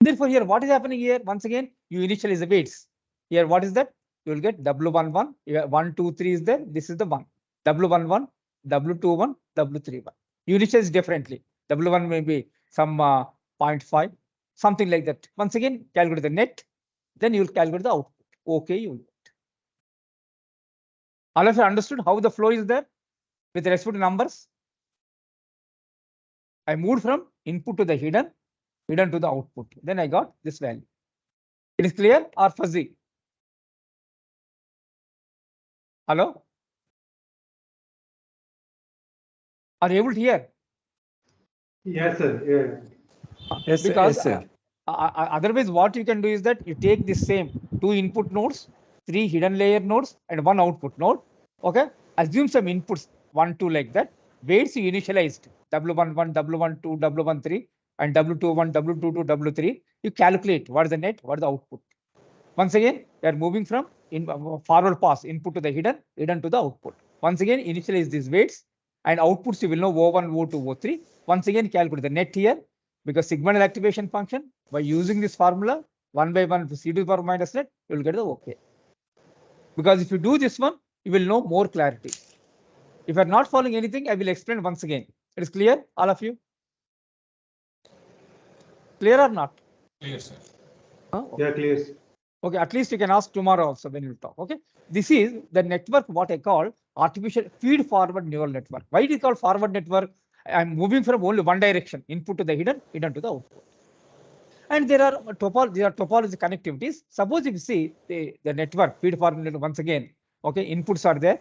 Therefore, here what is happening here? Once again, you initialize the weights. Here, what is that? You will get W11. 1, 2, 3 is there. This is the 1. W11, W21, W31. You initialize differently. W1 may be some 0.5, something like that. Once again, calculate the net. Then you will calculate the output. Okay, you will get. All of you understood how the flow is there with respect to numbers? I moved from input to the hidden to the output. Then I got this value. It is clear or fuzzy? Hello? Are you able to hear? Yes, sir. Yeah. Yes, sir. Because Yes, sir. Otherwise, what you can do is that you take this same 2 input nodes, 3 hidden layer nodes, and 1 output node. Okay, assume some inputs 1, 2 like that. Weights you initialized W11, W12, W13, and W21, W22, W3. You calculate what is the net, what is the output. Once again, we are moving from forward pass input to the hidden to the output. Once again, initialize these weights and outputs you will know O1, O2, O3. Once again, calculate the net here because segmental activation function by using this formula 1 by 1 to C to the power minus net, you will get the OK. Because if you do this one, you will know more clarity. If you are not following anything, I will explain once again. It is clear, all of you? Clear or not? Clear, sir. Yeah, clear. Okay, at least you can ask tomorrow also when you talk. Okay, this is the network what I call artificial feed forward neural network. Why it is called forward network? I'm moving from only one direction, input to the hidden to the output. And there are topology connectivities. Suppose if you see the network feed forward network once again. Okay, inputs are there.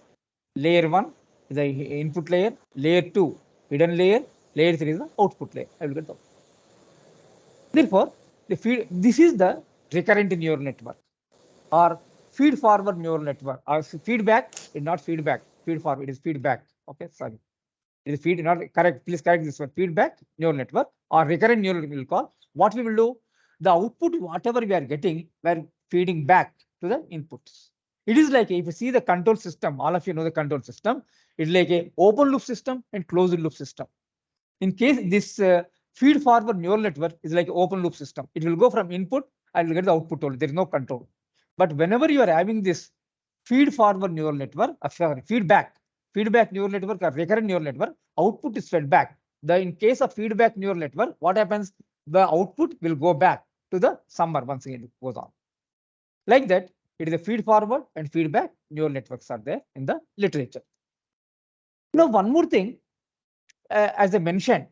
Layer 1 is the input layer. Layer 2 hidden layer. Layer 3 is the output layer. I will get the. Therefore, this is the recurrent neural network or feed forward neural network or feedback is not feedback. Feed forward, it is feedback. Okay, sorry. It is feed, not correct. Please correct this one. Feedback neural network or recurrent neural network will call. What we will do, the output, whatever we are getting, we are feeding back to the inputs. It is like if you see the control system, all of you know the control system, it's like a open loop system and closed loop system. In case this feed forward neural network is like open loop system, it will go from input and will get the output only. There is no control. But whenever you are having this feed forward neural network, feedback neural network or recurrent neural network, output is fed back. In case of feedback neural network, what happens? The output will go back to the summer once again. It goes on like that. It is a feed forward and feedback neural networks are there in the literature. Now, one more thing, as I mentioned,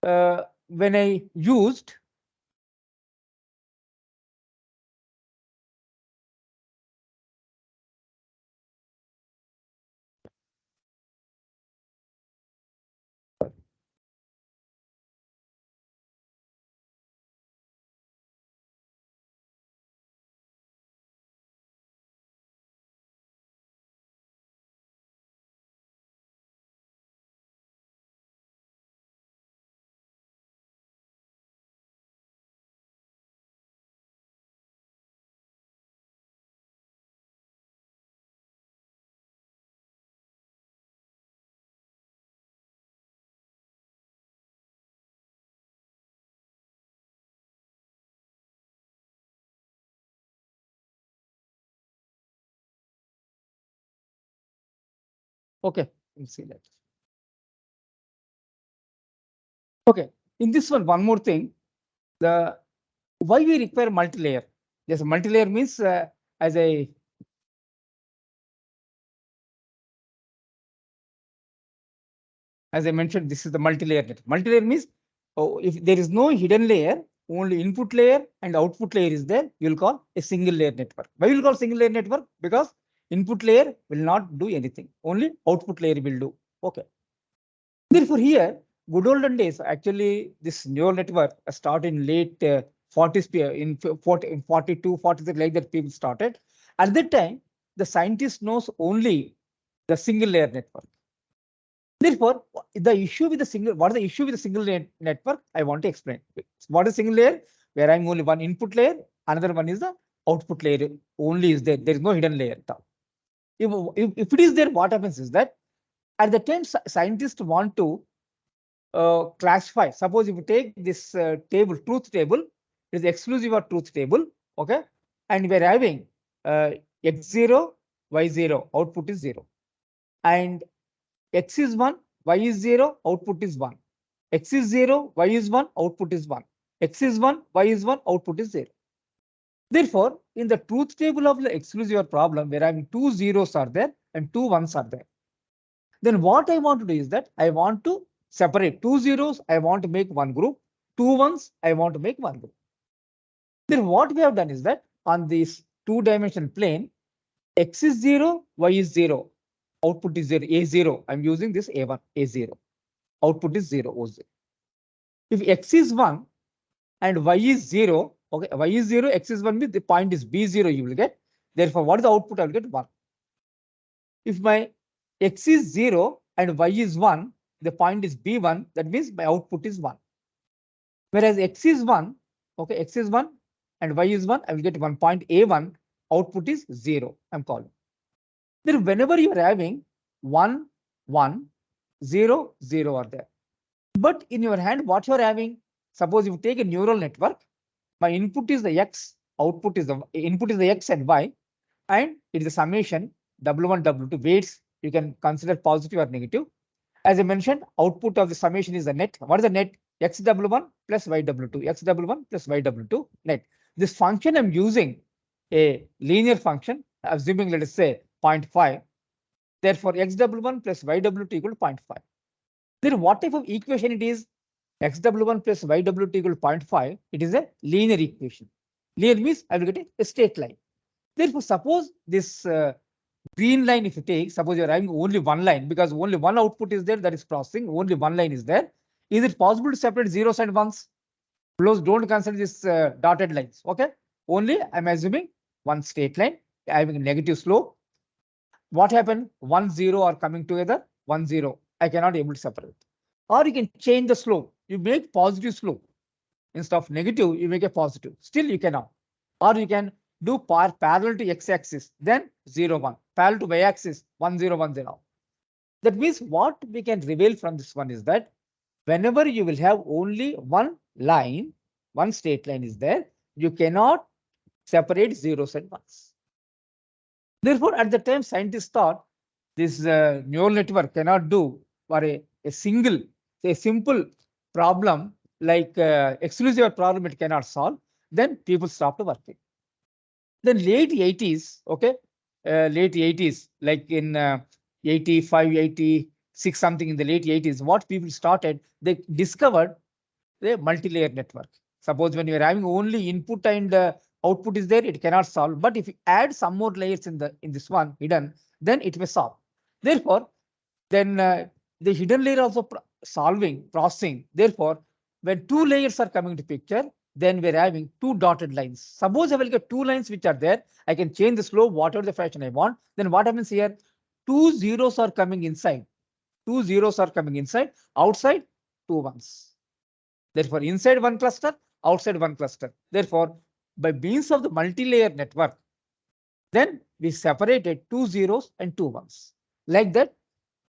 when I used okay, we'll see that. Okay, in this one more thing, the why we require multi-layer. Yes, multi-layer means as I mentioned, this is the multi-layer net. Multi-layer means if there is no hidden layer, only input layer and output layer is there, you will call a single layer network. Why will call single layer network? Because input layer will not do anything, only output layer will do. Okay. Therefore, here, good olden days, actually, this neural network started in late 40s, in 42, 43, like that people started. At that time, the scientist knows only the single layer network. Therefore, the issue with the single, what is the issue with the single layer network? I want to explain. What is single layer? Where I'm only one input layer, another one is the output layer. Only is there. There is no hidden layer. If it is there, what happens is that at the time scientists want to classify. Suppose if you take this table, truth table, it is exclusive of truth table. Okay, and we are having x0, y0, output is 0, and x is 1, y is 0, output is 1. X is 0, y is 1, output is 1. X is 1, y is 1, output is 0. Therefore, in the truth table of the exclusive problem, where having 2 zeros are there and 2 ones are there, then what I want to do is that I want to separate 2 zeros, I want to make one group, 2 ones, I want to make one group. Then what we have done is that on this 2-dimensional plane, x is 0, y is 0, output is 0, A0. I'm using this A1, A0. Output is 0, O0. If x is 1 and y is 0, okay, y is 0, x is 1 means the point is B0 you will get. Therefore, what is the output? I will get 1. If my x is 0 and y is 1, the point is B1, that means my output is 1. Whereas x is 1, okay, x is 1 and y is 1, I will get 1 point A1, output is 0, I'm calling. Then whenever you are having 1, 1, 0, 0 are there. But in your hand, what you are having, suppose you take a neural network, my input is the x, output is the input is the x and y, and it is a summation W1, W2 weights. You can consider positive or negative. As I mentioned, output of the summation is the net. What is the net? XW1 plus YW2, XW1 plus YW2 net. This function I'm using a linear function, assuming let us say 0.5. Therefore, XW1 plus YW2 equal to 0.5. Then what type of equation it is? XW1 plus YW2 equal to 0.5. It is a linear equation. Linear means I will get a straight line. Therefore, suppose this green line, if you take, suppose you're having only one line because only one output is there that is processing, only one line is there. Is it possible to separate zeros and ones? Close, don't consider this dotted lines. Okay, only I'm assuming one straight line having a negative slope. What happened? 1, 0 are coming together, 1, 0. I cannot able to separate. Or you can change the slope. You make positive slope. Instead of negative, you make a positive. Still you cannot. Or you can do parallel to x-axis, then 0, 1. Parallel to y-axis, 1, 0, 1, 0. That means what we can reveal from this one is that whenever you will have only one line, one straight line is there, you cannot separate zeros and ones. Therefore, at the time, scientists thought this neural network cannot do for a simple problem like exclusive problem it cannot solve. Then people stopped working. Then late 80s, okay, late 80s, like in 85, 86, something in the late 80s, what people started, they discovered the multi-layer network. Suppose when you're having only input and output is there, it cannot solve. But if you add some more layers in this one hidden, then it may solve. Therefore, then the hidden layer also solving, processing. Therefore, when two layers are coming to picture, then we're having two dotted lines. Suppose I will get two lines which are there, I can change the slope, whatever the fashion I want. Then what happens here? Two zeros are coming inside. Two zeros are coming inside, outside two ones. Therefore, inside one cluster, outside one cluster. Therefore, by means of the multi-layer network, then we separated two zeros and two ones. Like that,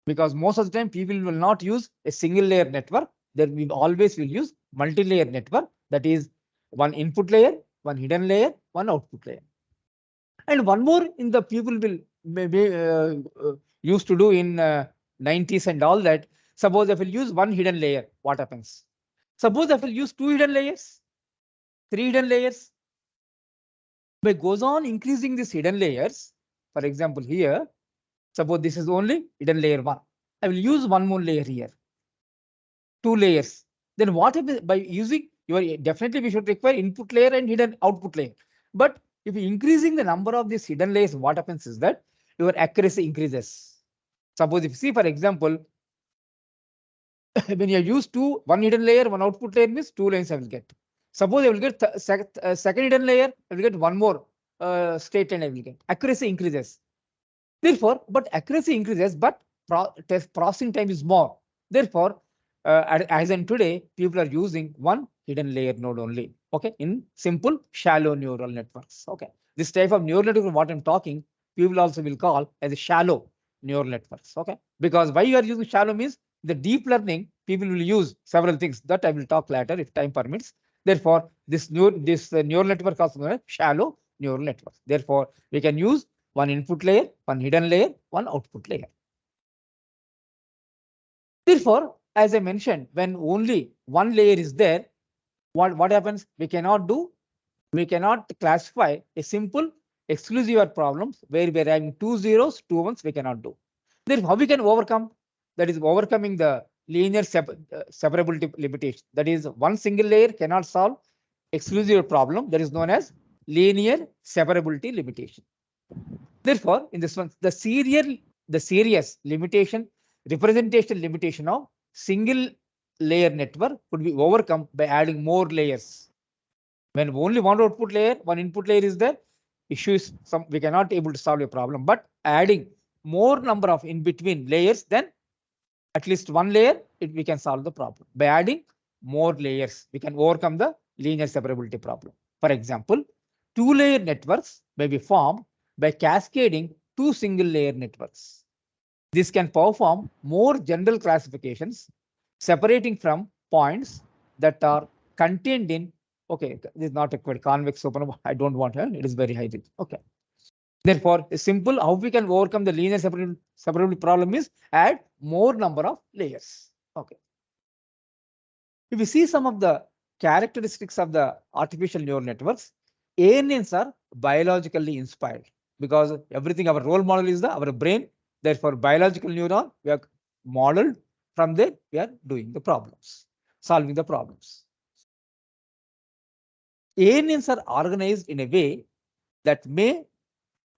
because most of the time people will not use a single layer network. Then we always will use multi-layer network. That is one input layer, one hidden layer, one output layer. And one more in the people will maybe used to do in 90s and all that. Suppose if we use one hidden layer, what happens? Suppose if we use two hidden layers, three hidden layers, by goes on increasing these hidden layers. For example, here, suppose this is only hidden layer 1. I will use one more layer here. Two layers. Then what if by using your definitely we should require input layer and hidden output layer. But if you increasing the number of these hidden layers, what happens is that your accuracy increases. Suppose if you see, for example, when you use one hidden layer, one output layer means two lines I will get. Suppose I will get second hidden layer, I will get one more straight line I will get. Accuracy increases. Therefore, but accuracy increases, but processing time is more. Therefore, as in today, people are using one hidden layer node only. Okay, in simple shallow neural networks. Okay, this type of neural network, what I'm talking, people also will call as a shallow neural networks. Okay, because why you are using shallow means the deep learning people will use several things that I will talk later if time permits. Therefore, this neural network also known as shallow neural networks. Therefore, we can use one input layer, one hidden layer, one output layer. Therefore, as I mentioned, when only one layer is there, what happens? We cannot classify a simple exclusive OR problems where we are having two zeros, two ones, we cannot do. Therefore, how we can overcome? That is overcoming the linear separability limitation. That is, one single layer cannot solve exclusive problem. That is known as linear separability limitation. Therefore, in this one, the serious limitation, representation limitation of single layer network could be overcome by adding more layers. When only one output layer, one input layer is there, issue is some, we cannot able to solve a problem. But adding more number of in between layers, then at least one layer, we can solve the problem. By adding more layers, we can overcome the linear separability problem. For example, two-layer networks may be formed by cascading two single-layer networks. This can perform more general classifications, separating from points that are contained in, okay, this is not required, convex open, I don't want it, it is very high. Okay. Therefore, a simple how we can overcome the linear separability problem is add more number of layers. Okay. If we see some of the characteristics of the artificial neural networks, ANNs are biologically inspired because everything, our role model is our brain. Therefore, biological neuron, we are modeled from there, we are doing the problems, solving the problems. ANNs are organized in a way that may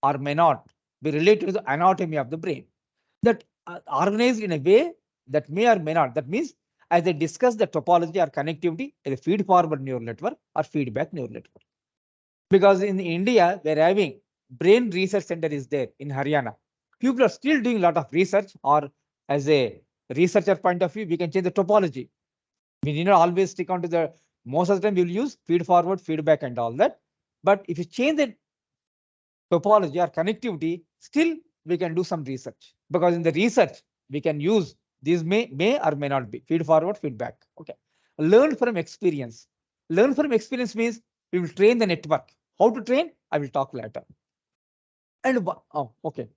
or may not be related to the anatomy of the brain. That organized in a way that may or may not. That means as they discuss the topology or connectivity, a feed forward neural network or feedback neural network. Because in India, we're having brain research center is there in Haryana. People are still doing a lot of research, or as a researcher point of view, we can change the topology. We need not always stick on to the, most of the time we'll use feed forward, feedback and all that. But if you change the topology or connectivity, still we can do some research, because in the research we can use these may or may not be feed forward, feedback. Okay. Learn from experience. Learn from experience means we will train the network. How to train? I will talk later. And okay.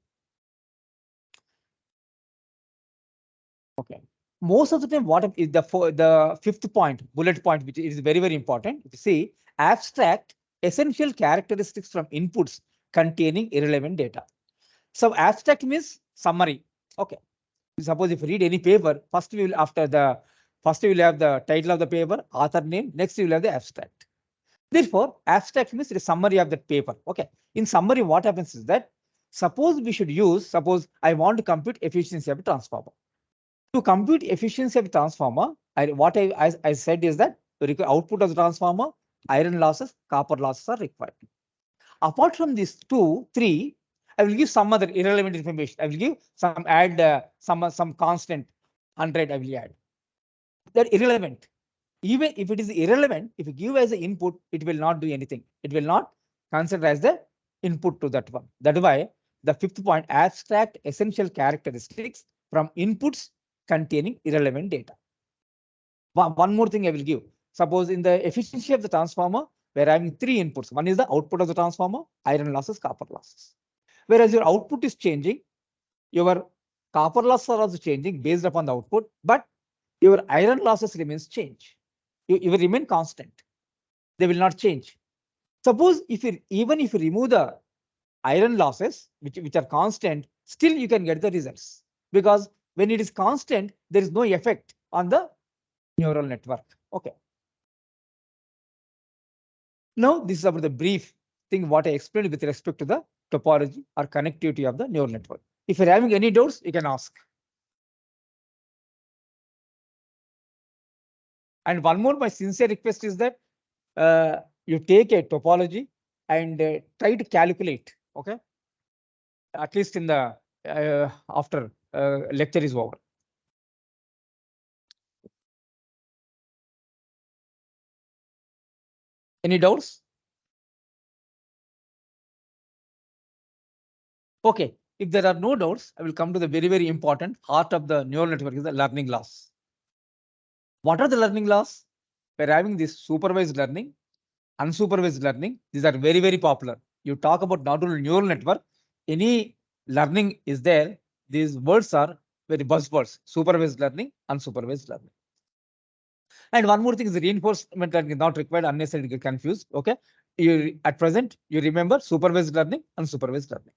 Okay. Most of the time, what is the fifth point, bullet point, which is very, very important. If you see, abstract essential characteristics from inputs containing irrelevant data. So abstract means summary. Okay. Suppose if you read any paper, first we will first we will have the title of the paper, author name, next we will have the abstract. Therefore, abstract means a summary of that paper. Okay. In summary, what happens is that suppose I want to compute efficiency of a transformer. To compute efficiency of a transformer, I said is that the output of the transformer, iron losses, copper losses are required. Apart from these three, I will give some other irrelevant information. I will give some some constant 100. I will add that irrelevant. Even if it is irrelevant, if you give as an input, it will not do anything. It will not consider as the input to that one. That's why the fifth point, abstract essential characteristics from inputs containing irrelevant data. One more thing I will give. Suppose in the efficiency of the transformer, we're having three inputs. One is the output of the transformer, iron losses, copper losses. Whereas your output is changing, your copper losses are also changing based upon the output, but your iron losses remains change. You will remain constant. They will not change. Suppose even if you remove the iron losses, which are constant, still you can get the results, because when it is constant, there is no effect on the neural network. Okay. Now this is about the brief thing what I explained with respect to the topology or connectivity of the neural network. If you're having any doubts, you can ask. And one more, my sincere request is that you take a topology and try to calculate. Okay. At least in the after lecture is over. Any doubts? Okay. If there are no doubts, I will come to the very, very important heart of the neural network is the learning loss. What are the learning loss? We're having this supervised learning, unsupervised learning. These are very, very popular. You talk about not only neural network, any learning is there. These words are very buzzwords: supervised learning, unsupervised learning. And one more thing is the reinforcement learning is not required unless you get confused. Okay. At present, you remember supervised learning, unsupervised learning.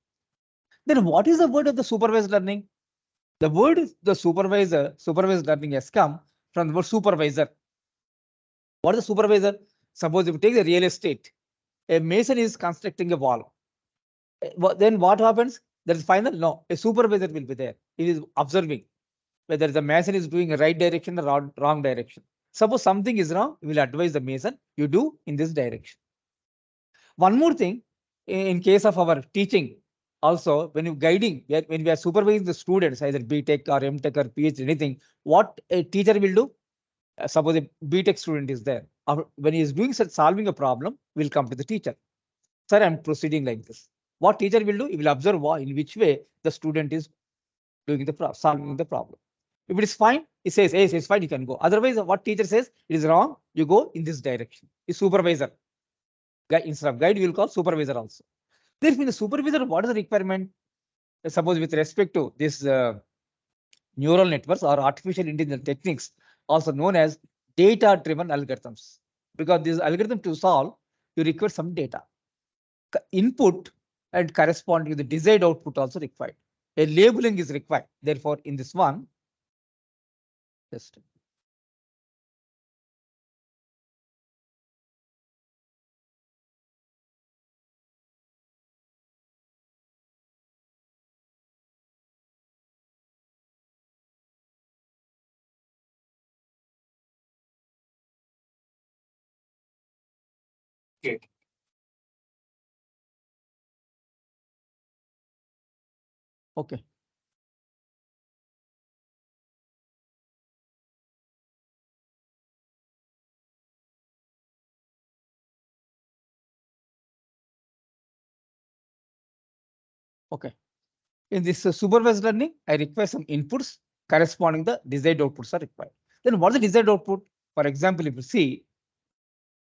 Then what is the word of the supervised learning? The word is the supervised learning has come from the word supervisor. What is the supervisor? Suppose if you take the real estate, a mason is constructing a wall. Then what happens? There is final? No, a supervisor will be there. He is observing whether the mason is doing a right direction or wrong direction. Suppose something is wrong, we will advise the mason, you do in this direction. One more thing, in case of our teaching, also when you guiding, when we are supervising the students, either B.Tech or M.Tech or PhD, anything, what a teacher will do? Suppose a B.Tech student is there. When he is doing such solving a problem, will come to the teacher. Sir, I'm proceeding like this. What teacher will do? He will observe in which way the student is doing the solving the problem. If it is fine, he says, yes, it's fine, you can go. Otherwise, what teacher says, it is wrong, you go in this direction. The supervisor. Instead of guide, we will call supervisor also. Therefore, in the supervisor, what is the requirement? Suppose with respect to this neural networks or artificial intelligence techniques, also known as data-driven algorithms. Because this algorithm to solve, you require some data. Input and corresponding to the desired output also required. A labeling is required. Therefore, in this one, just okay. Okay. In this supervised learning, I require some inputs corresponding the desired outputs are required. Then what is the desired output? For example, if you see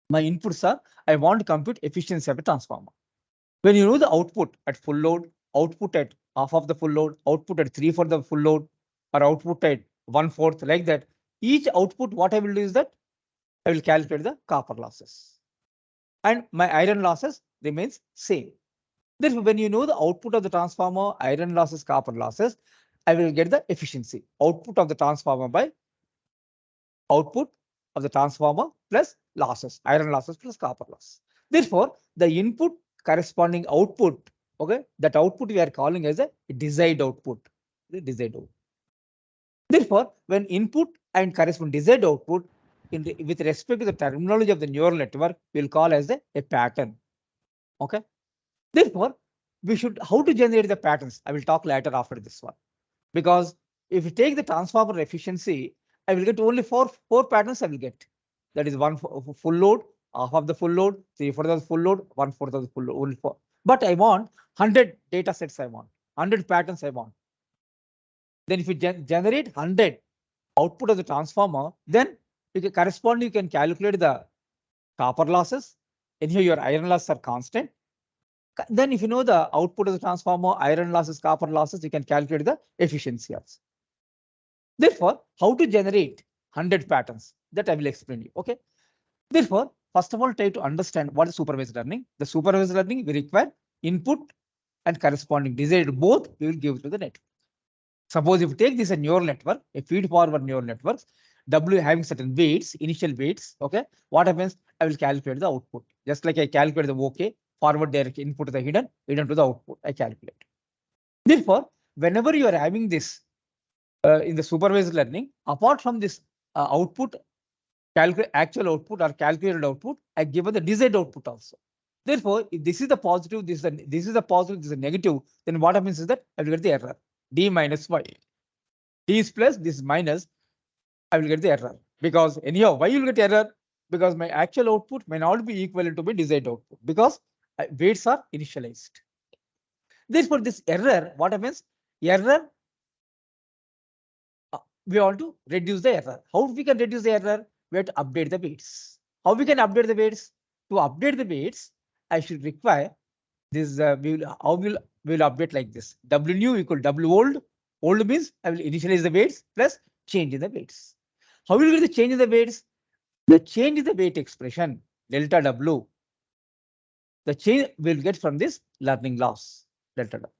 my inputs are, I want to compute efficiency of a transformer. When you know the output at full load, output at half of the full load, output at 3/4 of the full load, or output at 1/4, like that, each output, what I will do is that I will calculate the copper losses. And my iron losses remains same. Therefore, when you know the output of the transformer, iron losses, copper losses, I will get the efficiency. Output of the transformer by output of the transformer plus losses, iron losses plus copper loss. Therefore, the input corresponding output, okay, that output we are calling as a desired output. The desired output. Therefore, when input and corresponding desired output with respect to the terminology of the neural network, we'll call as a pattern. Okay. Therefore, we should how to generate the patterns. I will talk later after this one. Because if you take the transformer efficiency, I will get only four patterns I will get. That is one full load, half of the full load, 3/4 of the full load, 1/4 of the full load, only four. But I want 100 data sets I want, 100 patterns I want. Then if you generate 100 output of the transformer, then you can calculate the copper losses. And here your iron losses are constant. Then if you know the output of the transformer, iron losses, copper losses, you can calculate the efficiency also. Therefore, how to generate 100 patterns, that I will explain you. Okay. Therefore, first of all, try to understand what is supervised learning. The supervised learning, we require input and corresponding desired both we will give to the network. Suppose if you take this a neural network, a feed forward neural networks, W having certain weights, initial weights. Okay. What happens? I will calculate the output. Just like I calculate the OK, forward direct input to the hidden to the output, I calculate. Therefore, whenever you are having this in the supervised learning, apart from this output, actual output or calculated output, I give the desired output also. Therefore, if this is the positive, this is the positive, this is a negative, then what happens is that I will get the error. D minus Y. D is plus, this is minus, I will get the error. Because anyhow, why you will get error? Because my actual output may not be equivalent to my desired output because weights are initialized. Therefore, this error, what happens? Error, we want to reduce the error. How we can reduce the error? We have to update the weights. How we can update the weights? To update the weights, I should require this. We will update like this. W new equal W old. Old means I will initialize the weights plus change in the weights. How will you get the change in the weights? The change in the weight expression delta W. The change we'll get from this learning loss delta W.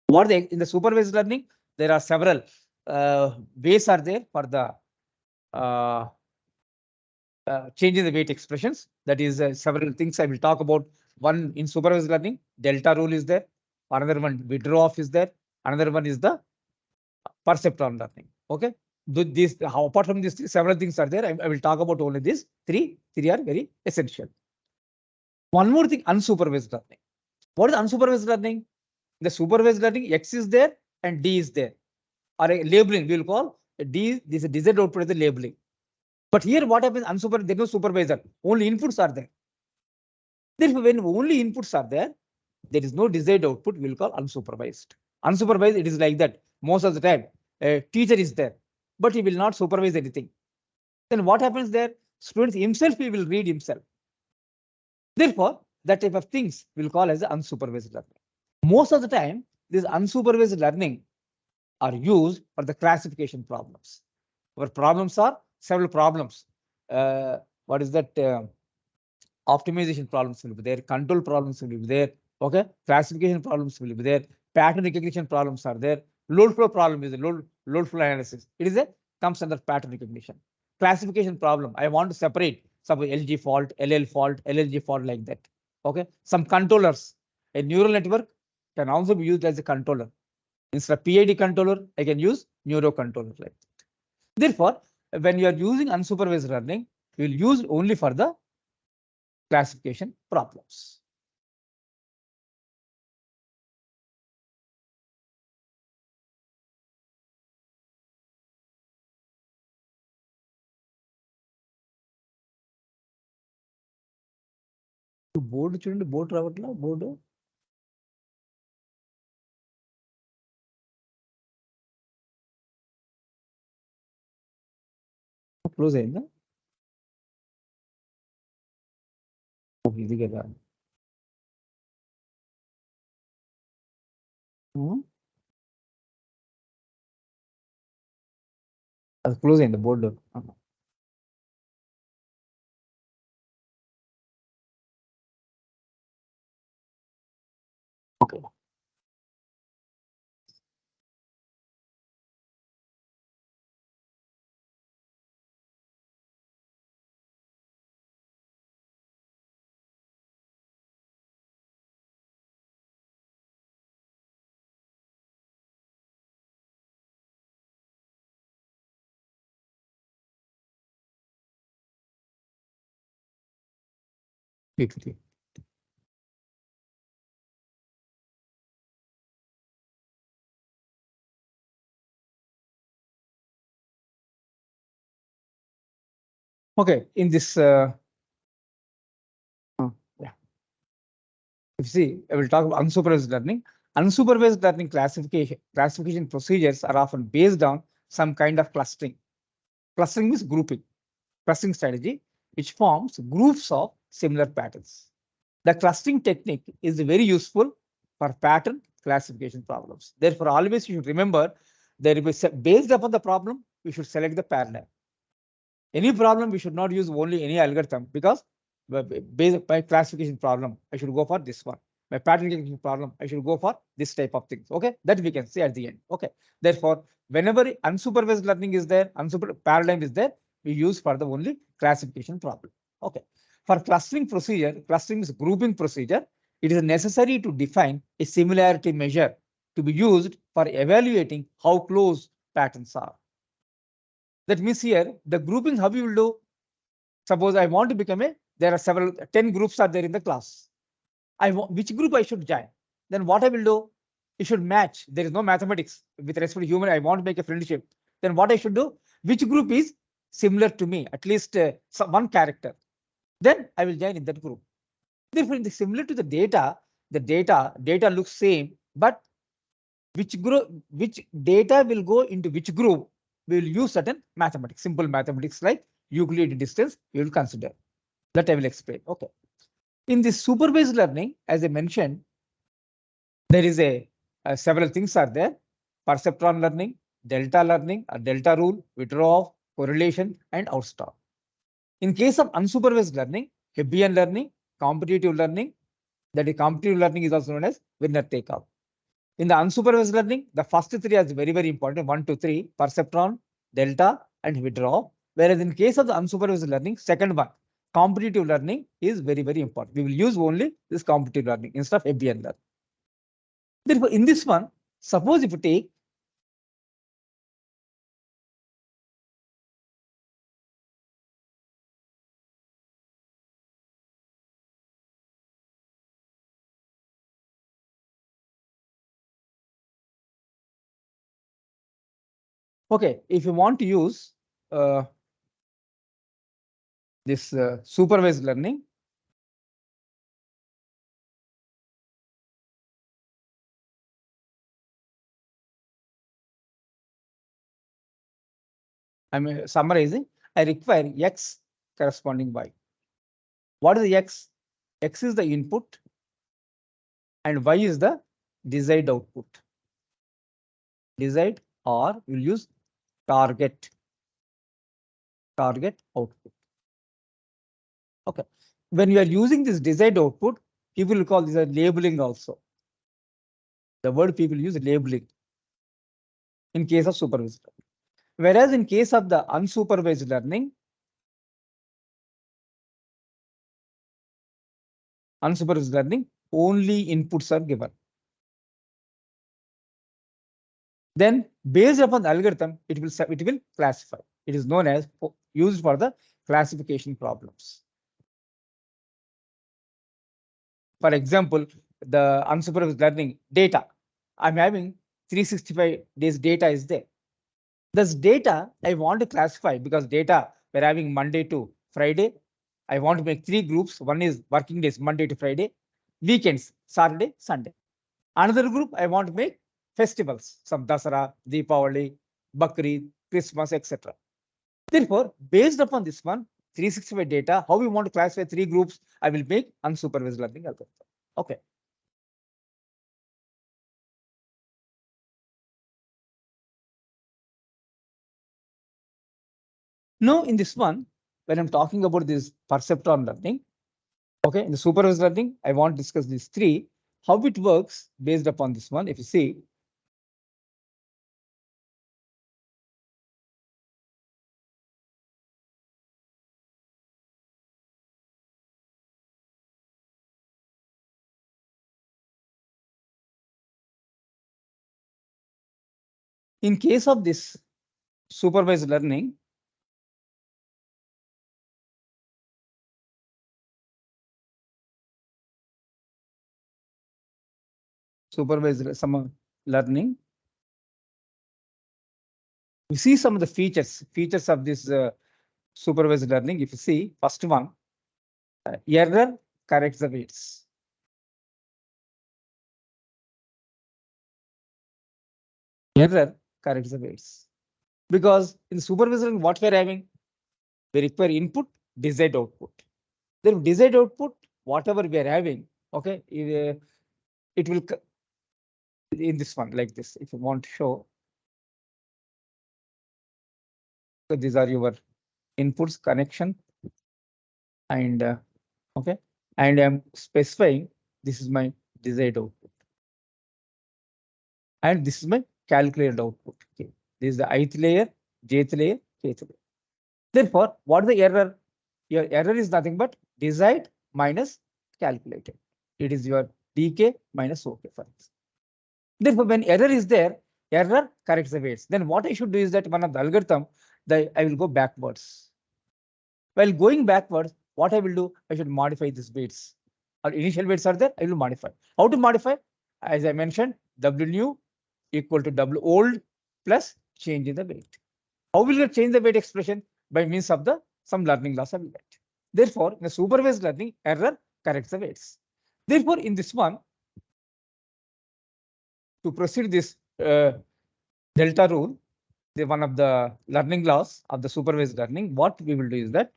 What in the supervised learning? There are several ways are there for the change in the weight expressions. That is several things I will talk about. One in supervised learning, delta rule is there. Another one, withdraw off is there. Another one is the perceptron learning. Okay. Apart from these several things are there. I will talk about only these three. Three are very essential. One more thing, unsupervised learning. What is unsupervised learning? The supervised learning, X is there and D is there. Or a labeling, we will call D, this is desired output as a labeling. But here what happens, unsupervised, there is no supervisor, only inputs are there. Therefore, when only inputs are there is no desired output, we will call unsupervised. Unsupervised, it is like that. Most of the time, a teacher is there, but he will not supervise anything. Then what happens there? Students himself, he will read himself. Therefore, that type of things we will call as unsupervised learning. Most of the time, this unsupervised learning are used for the classification problems. Our problems are several problems. What is that? Optimization problems will be there, control problems will be there, okay? Classification problems will be there, pattern recognition problems are there, load flow problem is a load flow analysis. It is a comes under pattern recognition. Classification problem, I want to separate some LG fault, LL fault, LLG fault like that. Okay, some controllers, a neural network can also be used as a controller. Instead of PID controller, I can use neuro controller like that. Therefore, when you are using unsupervised learning, you will use only for the classification problems. Board చూడండి, board రావట్లా, board close అయిందా? ఇది కదా. అది close అయింది board. Okay. Okay, in this, yeah. If you see, I will talk about unsupervised learning. Unsupervised learning classification procedures are often based on some kind of clustering. Clustering means grouping. Clustering strategy, which forms groups of similar patterns. The clustering technique is very useful for pattern classification problems. Therefore, always you should remember that based upon the problem, we should select the paradigm. Any problem, we should not use only any algorithm, because based by classification problem, I should go for this one. My pattern recognition problem, I should go for this type of things. Okay, that we can see at the end. Okay, therefore, whenever unsupervised learning is there, unsupervised paradigm is there, we use for the only classification problem. Okay, for clustering procedure, clustering is grouping procedure. It is necessary to define a similarity measure to be used for evaluating how close patterns are. That means here the grouping, how we will do? Suppose I want to become there are several 10 groups are there in the class. Which group I should join? Then what I will do? It should match. There is no mathematics with respect to human. I want to make a friendship. Then what I should do? Which group is similar to me? At least one character. Then I will join in that group. Therefore, similar to the data looks same, but which data will go into which group? We will use certain mathematics, simple mathematics like Euclidean distance, we will consider. That I will explain. Okay. In this supervised learning, as I mentioned, there is several things are there: perceptron learning, delta learning, a delta rule, withdraw, correlation, and outstop. In case of unsupervised learning, Hebbian learning, competitive learning, that is competitive learning is also known as winner take all. In the unsupervised learning, the first three are very, very important. 1, 2, 3, perceptron, delta, and withdraw. Whereas in case of the unsupervised learning, second one, competitive learning is very, very important. We will use only this competitive learning instead of Hebbian learning. Therefore, in this one, suppose if you take Okay, if you want to use this supervised learning, I'm summarizing. I require X corresponding Y. What is the X? X is the input and Y is the desired output. Desired, or we'll use target output. Okay. When you are using this desired output, people will call this a labeling also. The word people use labeling in case of supervised learning. Whereas in case of the unsupervised learning, only inputs are given. Then based upon the algorithm, it will classify. It is known as used for the classification problems. For example, the unsupervised learning data, I'm having 365 days data is there. This data I want to classify because data we're having Monday to Friday. I want to make 3 groups. One is working days, Monday to Friday, weekends, Saturday, Sunday. Another group I want to make festivals, some Dasara, Deepavali, Bakri, Christmas, etc. Therefore, based upon this one, 365 data, how we want to classify 3 groups, I will make unsupervised learning algorithm. Okay. Now, in this one, when I'm talking about this perceptron learning, okay, in the supervised learning, I want to discuss these 3, how it works based upon this one. If you see, in case of this supervised learning, learning, we see some of the features of this supervised learning. If you see, first one, error corrects the weights. Error corrects the weights. Because in supervised learning, what we're having, we require input, desired output. Then desired output, whatever we are having, okay, it will in this one like this. If you want to show, so these are your inputs connection, and okay, and I'm specifying this is my desired output, and this is my calculated output. Okay, this is the ith layer, jth layer, kth layer. Therefore, what is the error? Your error is nothing but desired minus calculated. It is your dk minus ok for this. Therefore, when error is there, error corrects the weights. Then what I should do is that one of the algorithm, I will go backwards. While going backwards, what I will do, I should modify these weights. Or initial weights are there, I will modify. How to modify? As I mentioned, W new equal to W old plus change in the weight. How will you change the weight expression? By means of the some learning loss I will get. Therefore, in the supervised learning, error corrects the weights. Therefore, in this one, to proceed this delta rule, the one of the learning laws of the supervised learning, what we will do is that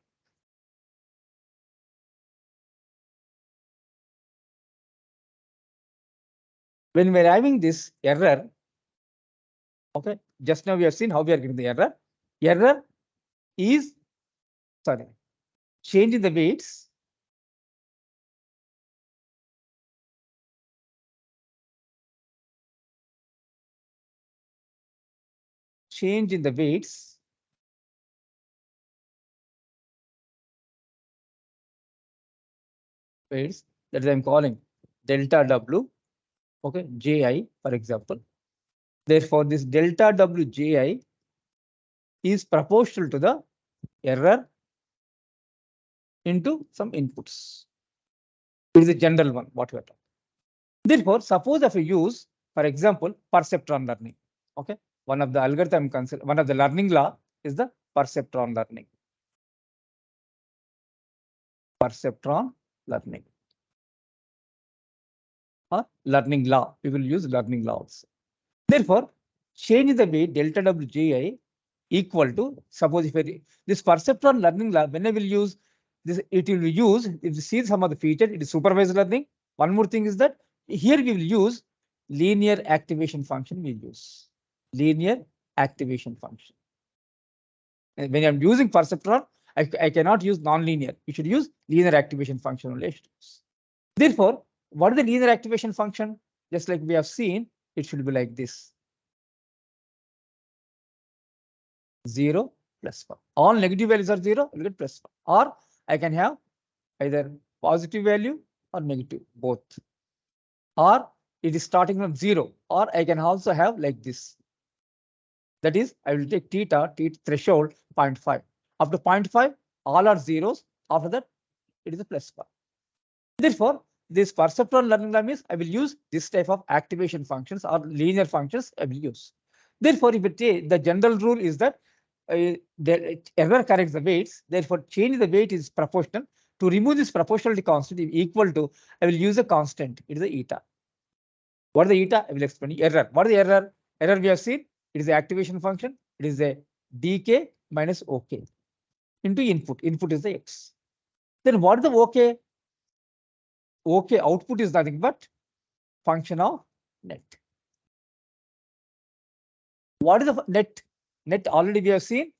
when we're having this error, okay, just now we have seen how we are getting the error. Error is, sorry, change in the weights. Change in the weights that I'm calling delta W, okay, Ji, for example. Therefore, this delta W Ji is proportional to the error into some inputs. It is a general one, what we are talking. Therefore, suppose if you use, for example, perceptron learning, okay, one of the algorithm concept, one of the learning law is the perceptron learning. Perceptron learning. Or learning law. We will use learning law also. Therefore, change the weight delta Wji equal to, suppose if this perceptron learning law, when I will use this, it will be used, if you see some of the features, it is supervised learning. One more thing is that here we will use linear activation function, we use linear activation function. And when I'm using perceptron, I cannot use non-linear. You should use linear activation function only. Therefore, what is the linear activation function? Just like we have seen, it should be like this. 0 plus 1. All negative values are 0, we'll get plus 1. Or I can have either positive value or negative, both. Or it is starting from 0, or I can also have like this. That is, I will take theta, threshold 0.5. After 0.5, all are zeros. After that, it is a plus 1. Therefore, this perceptron learning law means I will use this type of activation functions or linear functions I will use. Therefore, if the general rule is that the error corrects the weights, therefore change the weight is proportional. To remove this proportionality constant is equal to, I will use a constant, it is the eta. What is the eta? I will explain. Error. What is the error? Error we have seen, it is the activation function, it is a dk minus ok into input. Input is the x. Then what is the ok? Ok output is nothing but function of net. What is the net? Net already we have seen.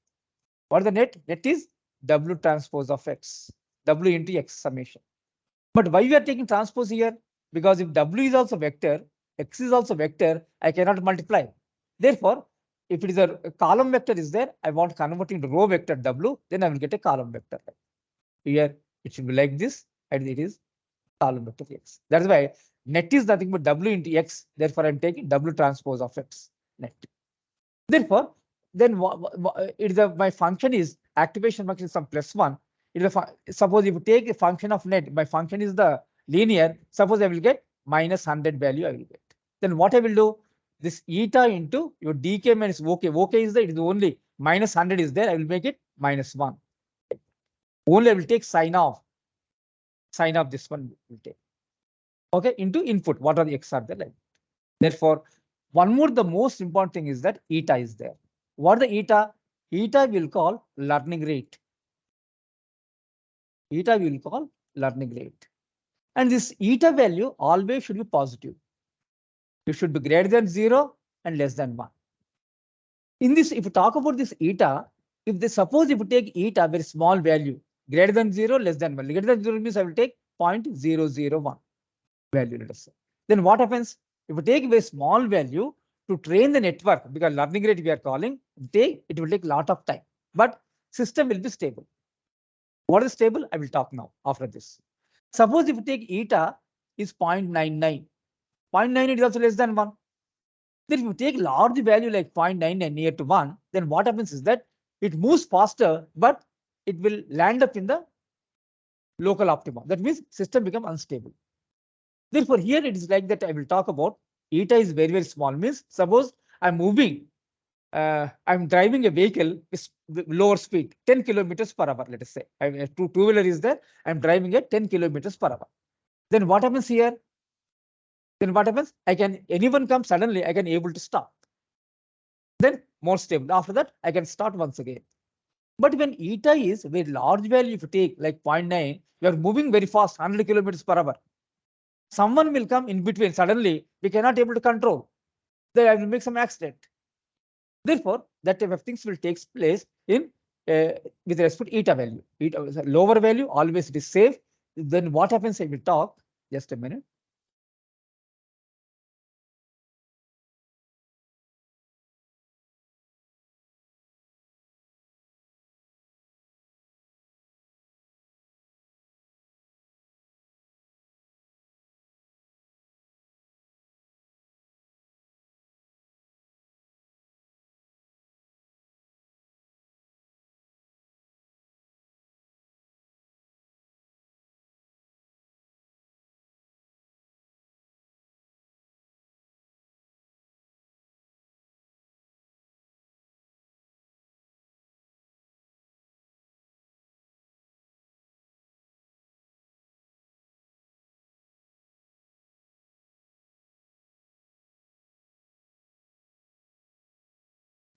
What is the net? Net is W transpose of X, W into X summation. But why we are taking transpose here? Because if W is also vector, X is also vector, I cannot multiply. Therefore, if it is a column vector is there, I want converting to row vector W, then I will get a column vector. Here it should be like this, and it is column vector X. That's why net is nothing but W into X. Therefore, I'm taking W transpose of X net. Therefore, then it is my function is activation function is some plus 1. It is suppose if you take a function of net, my function is the linear. Suppose I will get minus 100 value. I will get. Then what I will do? This eta into your dk minus ok. Ok is there. It is only minus 100 is there. I will make it minus 1. Only I will take sign of. Sign of this one will take. Okay, into input. What are the x are there? Like. Therefore, one more, the most important thing is that eta is there. What the eta? Eta will call learning rate. Eta we will call learning rate. And this eta value always should be positive. It should be greater than 0 and less than 1. In this, if you talk about this eta, if they suppose if you take eta very small value, greater than 0, less than 1. Greater than 0 means I will take 0.001 value, let us say. Then what happens? If you take a very small value to train the network, because learning rate we are calling, it will take a lot of time, but system will be stable. What is stable? I will talk now after this. Suppose if you take eta is 0.99, 0.99 is also less than 1. Then if you take large value like 0.99 near to 1, then what happens is that it moves faster, but it will land up in the local optimum. That means system become unstable. Therefore, here it is like that I will talk about eta is very, very small. Means suppose I'm moving, I'm driving a vehicle with lower speed, 10 kilometers per hour, let us say. Two-wheeler is there, I'm driving at 10 kilometers per hour. Then what happens here? Then what happens? Anyone come suddenly, I can able to stop. Then more stable. After that, I can start once again. But when eta is a very large value, if you take like 0.9, you are moving very fast, 100 kilometers per hour. Someone will come in between. Suddenly, we cannot able to control. Then I will make some accident. Therefore, that type of things will take place in with respect to eta value. Eta lower value, always it is safe. Then what happens? I will talk. Just a minute.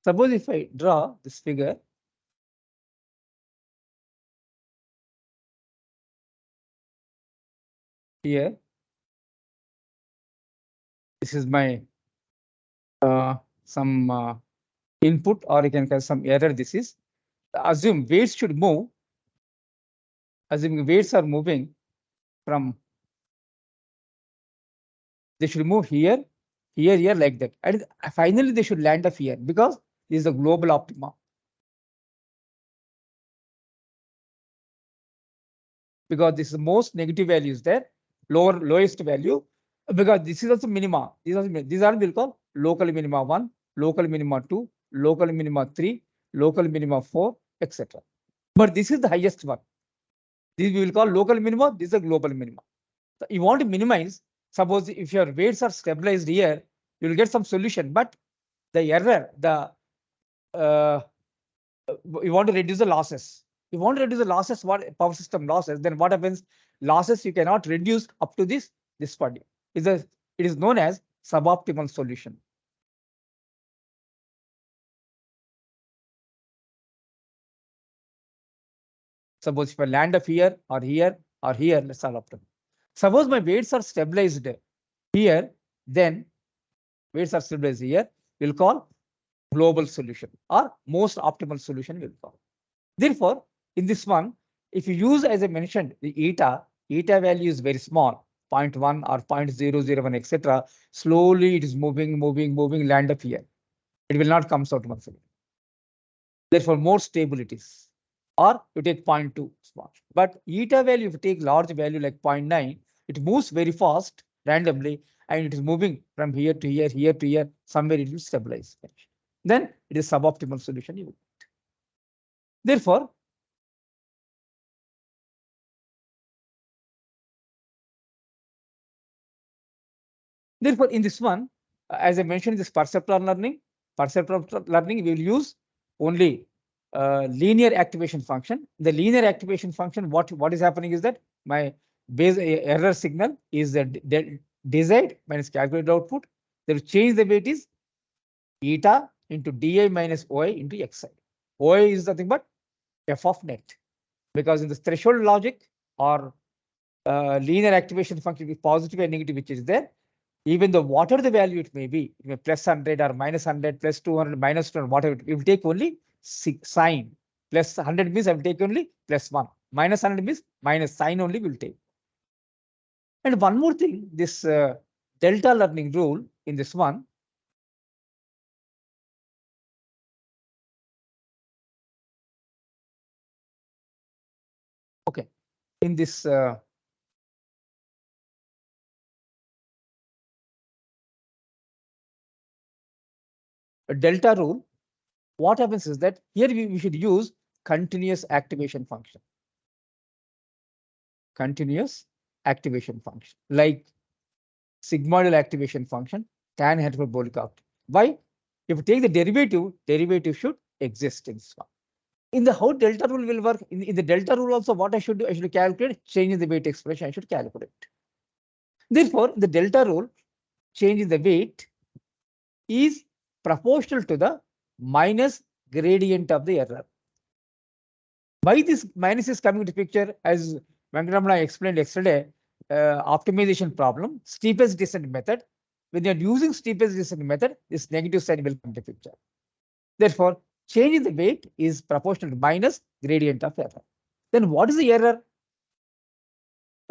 Suppose if I draw this figure, here, this is my some input, or you can call some error. This is assume weights should move. Assuming weights are moving from, they should move here, here, like that, and finally they should land up here because this is the global optima. Because this is the most negative value is there, lowest value, because this is also minima. These are will call local minima 1, local minima 2, local minima 3, local minima 4, etc. But this is the highest one. This we will call local minima. This is a global minima. So you want to minimize. Suppose if your weights are stabilized here, you will get some solution. But the error, you want to reduce the losses. You want to reduce the losses, what power system losses, then what happens? Losses you cannot reduce up to this point. It is known as suboptimal solution. Suppose if I land up here or here or here, let's solve optimal. Suppose my weights are stabilized here, then weights are stabilized here, we'll call global solution or most optimal solution we'll call. Therefore, in this one, if you use, as I mentioned, the eta value is very small, 0.1 or 0.001, etc. Slowly it is moving, land up here. It will not come out once again. Therefore, more stable it is. Or you take 0.2 small. But eta value, if you take large value like 0.9, it moves very fast randomly, and it is moving from here to here, here to here, somewhere it will stabilize. Then it is suboptimal solution you will get. Therefore, in this one, as I mentioned, this perceptual learning, we will use only linear activation function. The linear activation function, what is happening is that my base error signal is the desired minus calculated output. They will change the weight is eta into di minus oi into xi. Oi is nothing but f of net, because in the threshold logic or linear activation function with positive and negative, which is there, even though whatever the value it may be, plus 100 or minus 100, plus 200, minus 200, whatever, it will take only sign. Plus 100 means I will take only plus 1. Minus 100 means minus sign only will take. And one more thing, this delta learning rule in this one, okay, in this delta rule, what happens is that here we should use continuous activation function. Continuous activation function, like sigmoidal activation function, tan hyperbolic octave. Why? If you take the derivative should exist in this one. In the how delta rule will work, in the delta rule also, what I should do? I should calculate change in the weight expression. I should calculate. Therefore, the delta rule, change in the weight is proportional to the minus gradient of the error. Why this minus is coming to picture? As Venkatramana explained yesterday, optimization problem, steepest descent method. When you're using steepest descent method, this negative sign will come to picture. Therefore, change in the weight is proportional to minus gradient of error. Then what is the error?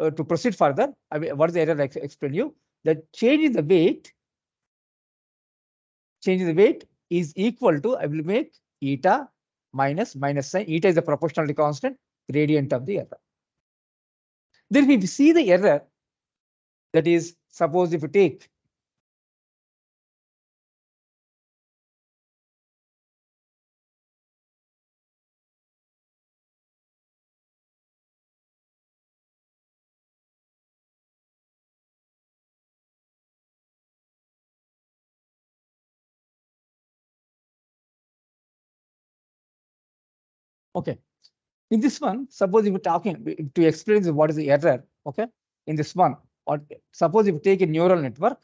To proceed further, I mean, what is the error? I explain you. The change in the weight is equal to, I will make eta minus sign. Eta is the proportionality constant, gradient of the error. Then if we see the error, that is, suppose if you take okay. In this one, suppose if you're talking to explain what is the error, okay, in this one, or suppose if you take a neural network,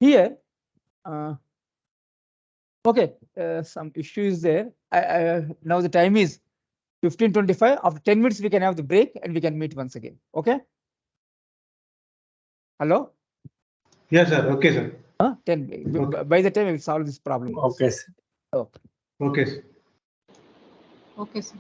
Here, okay, some issue is there. Now the time is 15:25. After 10 minutes, we can have the break and we can meet once again. Okay. Hello. Yes, sir. Okay, sir. 10. Okay. By the time we will solve this problem. Okay, sir. Okay. Okay, sir. Okay, sir.